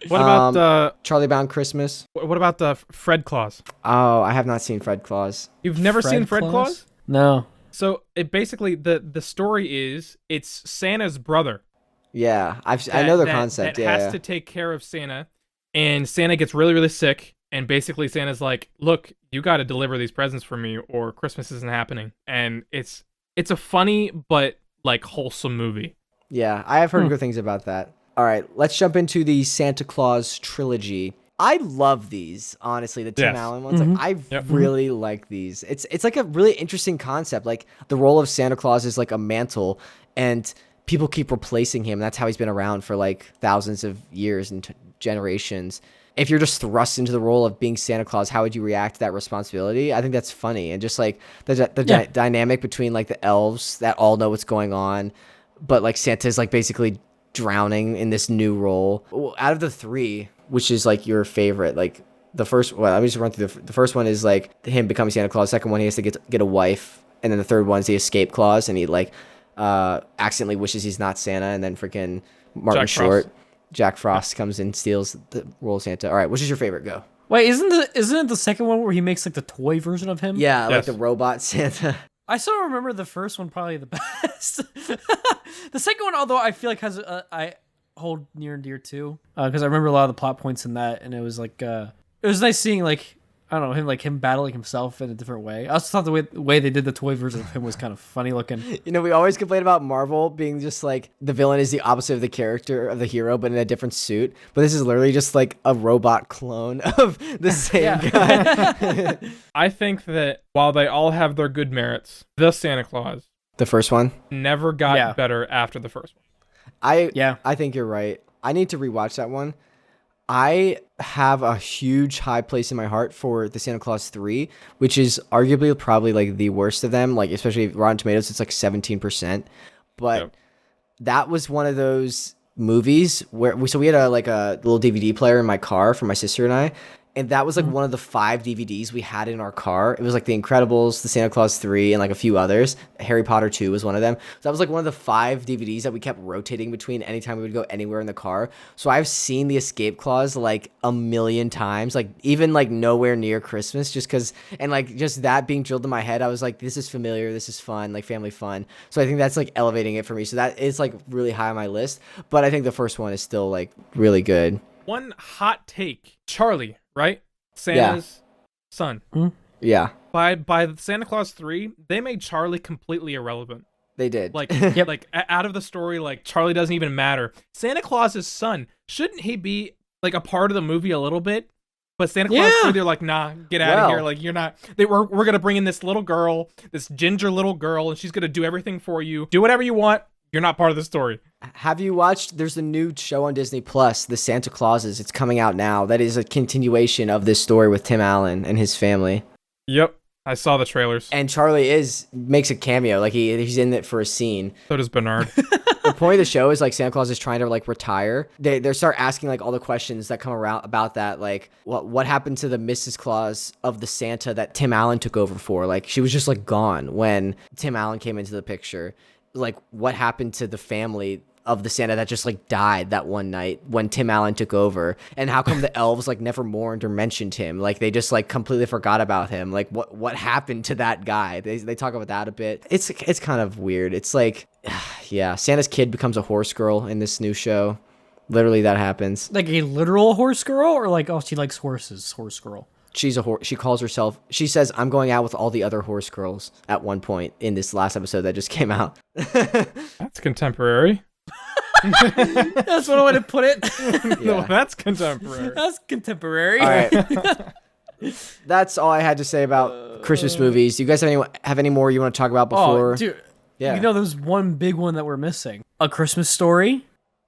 What about Charlie Brown Christmas? What about the Fred Claus? Oh, I have not seen Fred Claus. You've never seen Fred Claus? No. So it basically the story is it's Santa's brother. Yeah, I know the concept. That has to take care of Santa, and Santa gets really really sick. And basically Santa's like, look, you got to deliver these presents for me or Christmas isn't happening. And it's a funny but like wholesome movie. Yeah, I have heard good things about that. All right, let's jump into the Santa Claus trilogy. I love these, honestly, the Tim Allen ones. Mm-hmm. Like, I really like these. It's like a really interesting concept. Like the role of Santa Claus is like a mantle, and people keep replacing him. That's how he's been around for like thousands of years and generations. If you're just thrust into the role of being Santa Claus, how would you react to that responsibility? I think that's funny. And just like the dynamic between like the elves that all know what's going on, but like Santa's like basically drowning in this new role. Out of the 3, which is like your favorite, like the first, well, let me just run through the first one is like him becoming Santa Claus. Second one, he has to get a wife. And then the third one is the escape clause, and he like accidentally wishes he's not Santa, and then freaking Martin Short. Jack Frost comes and steals the role of Santa. All right, which is your favorite? Go. Wait, isn't it the second one where he makes like the toy version of him? Yeah, like the robot Santa. I still remember the first one probably the best. The second one, although I feel like has I hold near and dear too, because I remember a lot of the plot points in that, and it was like it was nice seeing like I don't know him battling himself in a different way. I also thought the way they did the toy version of him was kind of funny looking. You know, we always complain about Marvel being just like the villain is the opposite of the character of the hero, but in a different suit. But this is literally just like a robot clone of the same guy. I think that while they all have their good merits, the Santa Claus, the first one, never got better after the first one. I think you're right. I need to rewatch that one. I have a huge high place in my heart for the Santa Claus 3, which is arguably probably like the worst of them. Like, especially Rotten Tomatoes, it's like 17%. But that was one of those movies where we had a little DVD player in my car for my sister and I. And that was like one of the 5 DVDs we had in our car. It was like The Incredibles, The Santa Claus 3, and like a few others. Harry Potter 2 was one of them. So that was like one of the 5 DVDs that we kept rotating between anytime we would go anywhere in the car. So I've seen the escape clause like a million times, like even like nowhere near Christmas, just because, and like just that being drilled in my head, I was like, this is familiar, this is fun, like family fun. So I think that's like elevating it for me. So that is like really high on my list. But I think the first one is still like really good. One hot take. Charlie, right? Santa's son. Yeah. By Santa Claus 3, they made Charlie completely irrelevant. They did. Like, like out of the story, like Charlie doesn't even matter. Santa Claus's son, shouldn't he be like a part of the movie a little bit? But Santa Claus 3, they're like, nah, get out of here. Like, you're not. We're gonna bring in this little girl, this ginger little girl, and she's gonna do everything for you. Do whatever you want. You're not part of the story. Have you watched, there's a new show on Disney Plus, The Santa Clauses. It's coming out now. That is a continuation of this story with Tim Allen and his family. Yep. I saw the trailers. And Charlie makes a cameo. Like he's in it for a scene. So does Bernard. The point of the show is like Santa Claus is trying to like retire. They start asking like all the questions that come around about that. Like what happened to the Mrs. Claus of the Santa that Tim Allen took over for? Like she was just like gone when Tim Allen came into the picture. Like what happened to the family of the Santa that just like died that one night when Tim Allen took over, and how come the elves like never mourned or mentioned him? Like they just like completely forgot about him. Like what happened to that guy? They talk about that a bit. It's kind of weird. It's like, yeah, Santa's kid becomes a horse girl in this new show. Literally that happens. Like a literal horse girl, or like, oh, she likes horses, horse girl. She's a horse. She calls herself. She says, "I'm going out with all the other horse girls." At one point in this last episode that just came out. That's contemporary. That's what I want to put it. No, that's contemporary. That's contemporary. All right. That's all I had to say about Christmas movies. Do you guys have any more you want to talk about before? Oh, dude. Yeah. You know, there's one big one that we're missing. A Christmas Story.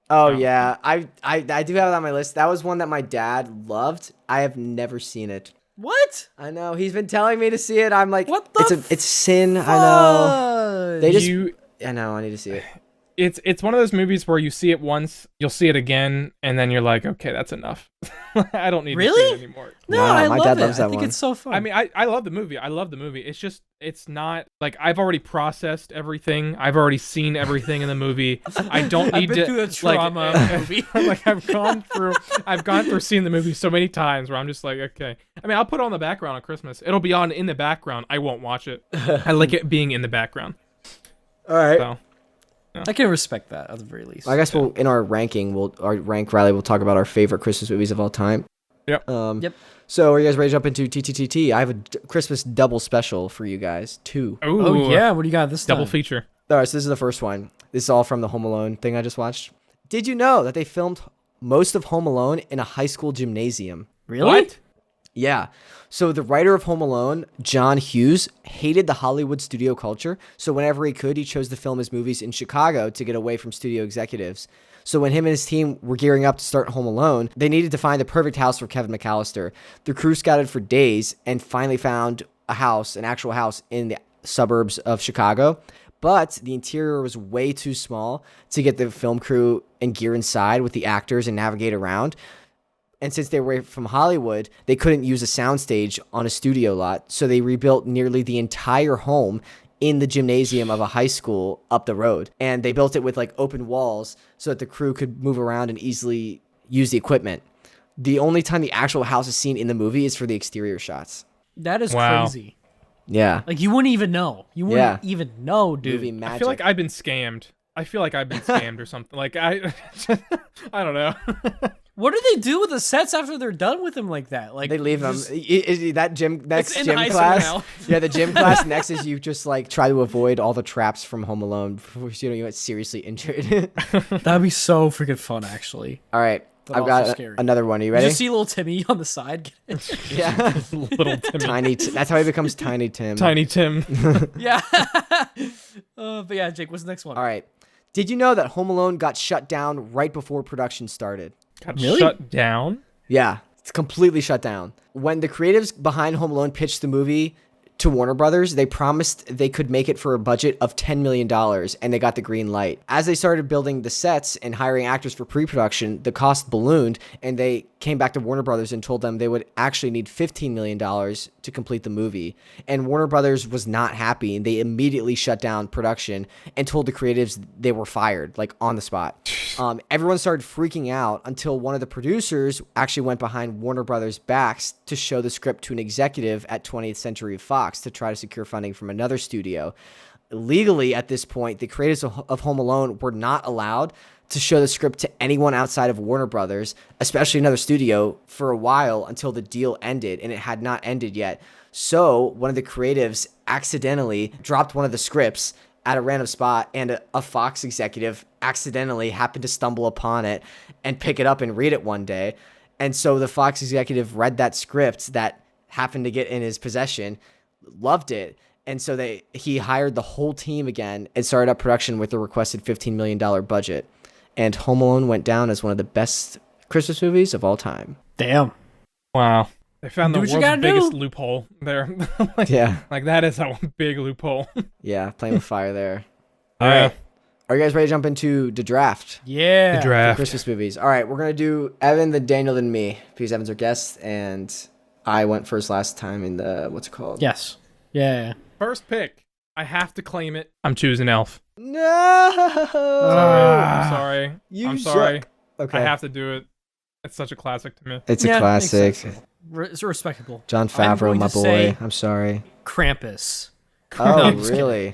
Oh yeah, I do have it on my list. That was one that my dad loved. I have never seen it. What? I know he's been telling me to see it. I'm like, what the? It's sin. I know. They just. I know. I need to see it. It's one of those movies where you see it once, you'll see it again, and then you're like, okay, that's enough. I don't need to see it anymore. No, I love it. I think it's so fun. I mean, I love the movie. I love the movie. It's just, it's not like I've already processed everything. I've already seen everything in the movie. I don't need I've been through the trauma of the movie. Like I've gone through seeing the movie so many times where I'm just like, okay. I mean, I'll put it on the background on Christmas. It'll be on in the background. I won't watch it. I like it being in the background. All right. So. I can respect that at the very least. I guess in our ranking, our rank rally, we'll talk about our favorite Christmas movies of all time. Yep. Yep. So are you guys ready to jump into TTTT? I have a Christmas double special for you guys, too. Ooh, oh, yeah. What do you got this time? Double feature. All right, so this is the first one. This is all from the Home Alone thing I just watched. Did you know that they filmed most of Home Alone in a high school gymnasium? Really? What? Yeah. So the writer of Home Alone, John Hughes, hated the Hollywood studio culture. So whenever he could, he chose to film his movies in Chicago to get away from studio executives. So when him and his team were gearing up to start Home Alone, they needed to find the perfect house for Kevin McAllister. The crew scouted for days and finally found an actual house in the suburbs of Chicago. But the interior was way too small to get the film crew and gear inside with the actors and navigate around. And since they were away from Hollywood, they couldn't use a soundstage on a studio lot, so they rebuilt nearly the entire home in the gymnasium of a high school up the road. And they built it with like open walls so that the crew could move around and easily use the equipment. The only time the actual house is seen in the movie is for the exterior shots. That is crazy. Yeah. Like you wouldn't even know. You wouldn't even know, dude. Movie magic. I feel like I've been scammed. Or something. Like I don't know. What do they do with the sets after they're done with them like that? Like they leave them. That gym It's in gym high school class. now. Yeah, the gym class next is you just like try to avoid all the traps from Home Alone before you get seriously injured. That'd be so freaking fun, actually. All right, But I've also got scary. another one. Are you Did ready? you see little Timmy on the side? Yeah, Little Timmy. Tiny. That's how he becomes Tiny Tim. Tiny Tim. Yeah. But yeah, Jake, what's the next one? All right. Did you know that Home Alone got shut down right before production started? Got Really? shut down? Yeah, it's completely shut down. When the creatives behind Home Alone pitched the movie to Warner Brothers. They promised they could make it for a budget of $10 million, and they got the green light. As they started building the sets and hiring actors for pre-production, the cost ballooned, and they came back to Warner Brothers and told them they would actually need $15 million to complete the movie. And Warner Brothers was not happy, and they immediately shut down production and told the creatives they were fired, like on the spot. Everyone started freaking out until one of the producers actually went behind Warner Brothers' backs to show the script to an executive at 20th Century Fox to try to secure funding from another studio. Legally, at this point, the creators of Home Alone were not allowed to show the script to anyone outside of Warner Brothers, especially another studio, for a while until the deal ended, and it had not ended yet. So one of the creatives accidentally dropped one of the scripts at a random spot, and a Fox executive accidentally happened to stumble upon it and pick it up and read it one day. And so the Fox executive read that script that happened to get in his possession, loved it, and so he hired the whole team again and started up production with the requested $15 million budget. And Home Alone went down as one of the best Christmas movies of all time. Damn. Wow. They found the Do what you world's gotta biggest do. loophole there. Yeah. Like, that is a big loophole. Yeah, playing with fire there. All right. Are you guys ready to jump into the draft? Yeah. The For draft. Christmas movies. All right, we're going to do Evan, then Daniel, then me. Because Evan's our guest, and I went first last time in the, what's it called? Yes. Yeah. First pick. I have to claim it. I'm choosing Elf. No! I'm sorry. You I'm sorry. suck. Okay. I have to do it. It's such a classic to me. It's a Yeah, classic. makes sense. It's respectable. John I'm Favreau, going my to boy. say I'm sorry. Krampus. Oh, I'm just really?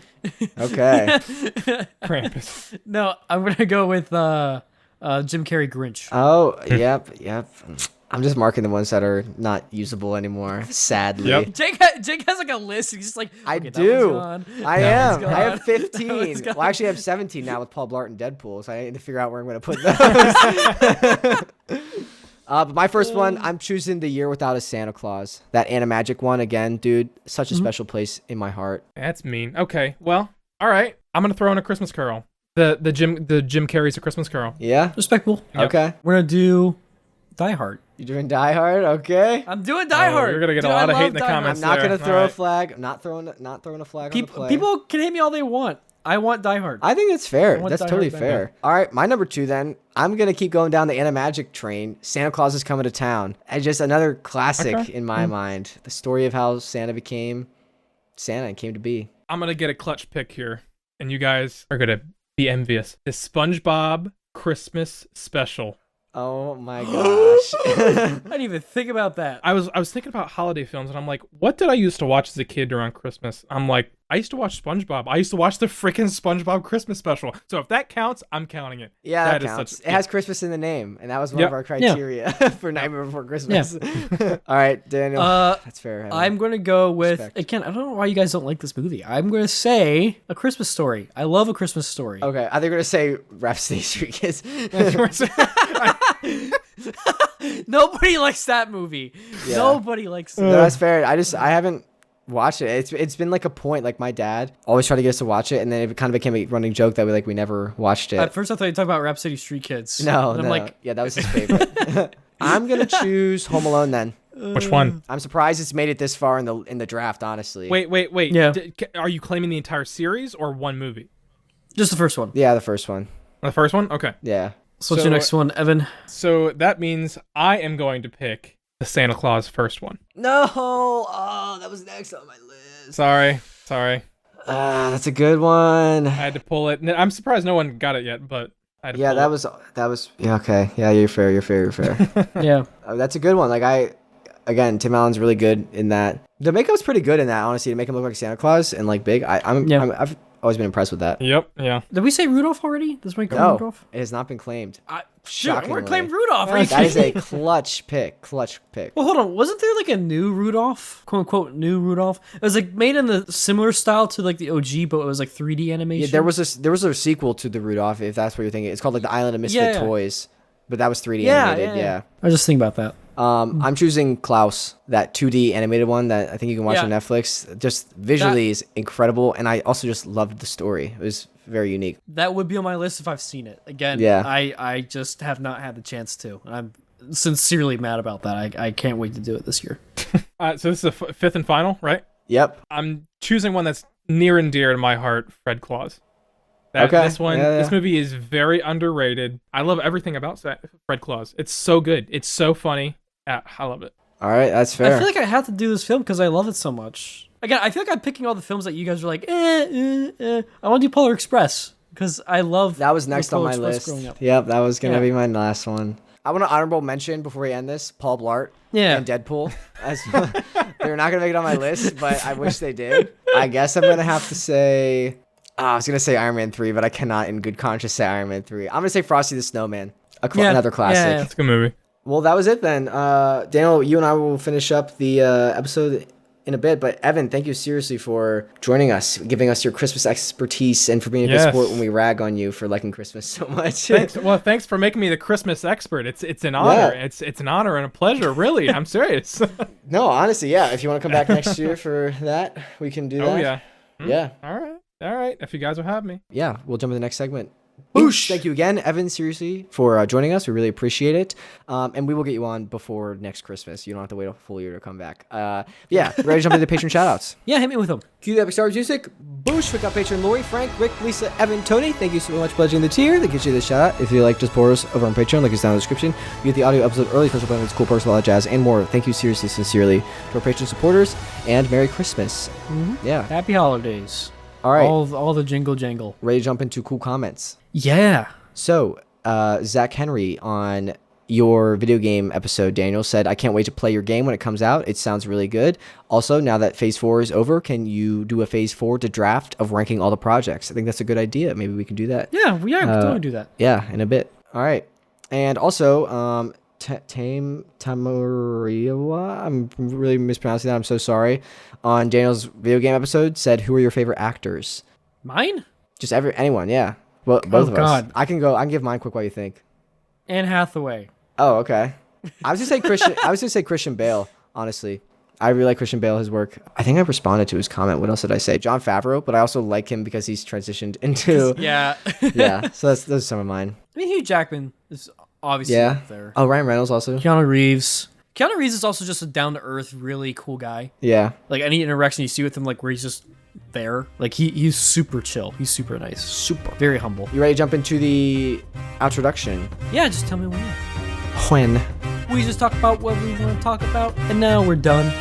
Okay. Krampus. No, I'm gonna go with Jim Carrey Grinch. Oh, yep. I'm just marking the ones that are not usable anymore, sadly. Yep. Jake has like a list. He's just like, I okay, that do. one's gone. I That am. one's I have gone. 15. That one's gone. Well, actually, I have 17 now with Paul Blart and Deadpool, so I need to figure out where I'm going to put those. But my first one, I'm choosing The Year Without a Santa Claus. That Animagic one, again, dude, such a special place in my heart. That's mean. Okay. Well, all right. I'm gonna throw in A Christmas Carol. The Jim Carrey's A Christmas Carol. Yeah? Respectable. Yep. Okay. We're gonna do Die Hard. You doing Die Hard? Okay. I'm doing Die Hard. You're gonna get Dude, a lot I of hate love in the Die Hard. comments. I'm not there. going to throw All a right. flag. I'm not throwing a flag on the play. People can hate me all they want. I want Die Hard. I think that's fair. want That's Die totally Hard fair. All right, my number 2 then. I'm going to keep going down the Animagic train. Santa Claus is Coming to Town. And just another classic Okay. in my mind. The story of how Santa became Santa and came to be. I'm gonna get a clutch pick here, and you guys are gonna be envious. The SpongeBob Christmas special. Oh my gosh. I didn't even think about that. I was thinking about holiday films, and I'm like, what did I used to watch as a kid around Christmas? I'm like, I used to watch SpongeBob. I used to watch the freaking SpongeBob Christmas special. So if that counts, I'm counting it. Yeah, that is counts. such- It has Christmas in the name, and that was one Yep. of our criteria for Nightmare Before Christmas. All right, Daniel. That's fair. I'm gonna go with Respect. again. I don't know why you guys don't like this movie. I'm gonna say A Christmas Story. I love A Christmas Story. Okay, are they going to say Rapsittie Street Kids? Nobody likes that movie. Yeah. Nobody likes No, it. that's fair. I haven't watched it. It's been like a point. Like my dad always tried to get us to watch it, and then it kind of became a running joke that we never watched it. At first, I thought you were talking about Rapsittie Street Kids. No, And I'm no. like, Yeah, that was his favorite. I'm gonna choose Home Alone then. Which one? I'm surprised it's made it this far in the draft. Honestly. Wait. Yeah. Are you claiming the entire series or one movie? just the first one. Yeah, the first one. The first one? Okay. Yeah. So what's So- your next one, Evan? So that means I am going to pick the Santa Claus first one. No. Oh, that was next on my list. Sorry. That's a good one. I had to pull it. I'm surprised no one got it yet, but I had to Yeah, pull that was. Yeah, okay. Yeah, you're fair. Yeah. That's a good one. Like again, Tim Allen's really good in that. The makeup's pretty good in that, honestly, to make him look like Santa Claus and like big. I've always been impressed with that. Yep. Yeah. Did we say Rudolph already? Does my No, Rudolph? it has not been claimed. Shoot, I Shockingly. would claim Rudolph. Are you That is kidding a me? clutch pick. Clutch pick. Well, hold on. Wasn't there like a new Rudolph? "Quote unquote" new Rudolph? It was like made in the similar style to like the OG, but it was like 3D animation. Yeah, there was a sequel to the Rudolph, if that's what you're thinking. It's called like the Island of Misfit Yeah. Toys, but that was 3D Yeah, animated. Yeah. I was just thinking about that. I'm choosing Klaus, that 2D animated one that I think you can watch Yeah. on Netflix. Just visually is incredible, and I also just loved the story. It was very unique. That would be on my list if I've seen it. Again, Yeah. I just have not had the chance to. I'm sincerely mad about that. I can't wait to do it this year. So this is the fifth and final, right? Yep. I'm choosing one that's near and dear to my heart, Fred Claus. This one, this movie is very underrated. I love everything about Fred Claus. It's so good. It's so funny. I love it. All right, that's fair. I feel like I have to do this film because I love it so much. Again, I feel like I'm picking all the films that you guys are like, I want to do Polar Express because I love. That was next on my list. Yep, that was gonna be my last one. I want to honorable mention before we end this, Paul Blart and Deadpool. They're not gonna make it on my list, but I wish they did. I guess I'm gonna have to say. I was gonna say Iron Man 3, but I cannot, in good conscience, say Iron Man 3. I'm gonna say Frosty the Snowman, another classic. Yeah. It's a good movie. Well, that was it then. Daniel, you and I will finish up the episode in a bit. But Evan, thank you seriously for joining us, giving us your Christmas expertise, and for being a good sport when we rag on you for liking Christmas so much. Thanks for making me the Christmas expert. It's an honor. Yeah. It's an honor and a pleasure. Really, I'm serious. No, honestly, yeah. If you want to come back next year for that, we can do that. Oh yeah. Yeah. All right. If you guys will have me. Yeah, we'll jump to the next segment. Boosh! Thank you again, Evan, seriously, for joining us. We really appreciate it. And we will get you on before next Christmas. You don't have to wait a full year to come back. Yeah, ready to jump into the patron shoutouts. Yeah, hit me with them. Cue the Epic Stars music. Boosh! Pick up patron Lori, Frank, Rick, Lisa, Evan, Tony. Thank you so much for pledging the tier. That gets you the shout out. If you like just Boros over on Patreon, link is down in the description. You get the audio episode early, special benefits, cool perks, all that jazz, and more. Thank you seriously, sincerely to our patron supporters, and Merry Christmas. Mm-hmm. Yeah. Happy holidays. All right. All the jingle jangle. Ready to jump into cool comments. Yeah. So, Zach Henry on your video game episode, Daniel, said, I can't wait to play your game when it comes out. It sounds really good. Also, now that Phase 4 is over, can you do a Phase 4 to draft of ranking all the projects? I think that's a good idea. Maybe we can do that. Yeah, we can totally do that. Yeah, in a bit. All right. And also, Tamariwa, I'm really mispronouncing that. I'm so sorry. On Daniel's video game episode, said, who are your favorite actors? Mine? Just anyone, yeah. Both of us. I can give mine quick while you think. Anne Hathaway. Oh, okay. I was gonna say Christian Bale, honestly. I really like Christian Bale, his work. I think I responded to his comment. What else did I say? Jon Favreau, but I also like him because he's transitioned into Yeah. Yeah. So those are some of mine. I mean, Hugh Jackman is obviously up there. Oh, Ryan Reynolds also. Keanu Reeves is also just a down-to-earth, really cool guy. Yeah. Like any interaction you see with him, like where he's just there, like he's super chill. He's super nice. Super. Very humble. You ready to jump into the introduction? Yeah, just tell me when. When? We just talk about what we want to talk about, and now we're done.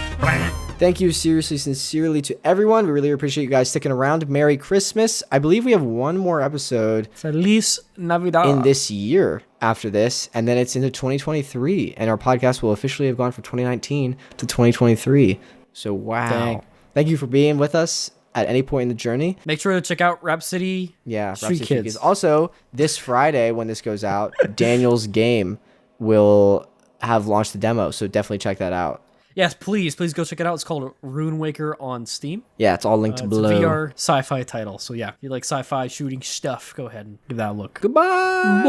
Thank you seriously, sincerely to everyone. We really appreciate you guys sticking around. Merry Christmas. I believe we have one more episode. Feliz Navidad. In this year after this, and then it's into 2023, and our podcast will officially have gone from 2019 to 2023. So, wow. Dang. Thank you for being with us at any point in the journey. Make sure to check out Rapsittie. Yeah, Street Rapsittie Kids. Also, this Friday when this goes out, Daniel's game will have launched the demo, so definitely check that out. Yes, please go check it out. It's called RUINWAKER on Steam. Yeah, it's all linked below. It's a VR sci-fi title. So yeah, if you like sci-fi shooting stuff, go ahead and give that a look. Goodbye. Bye.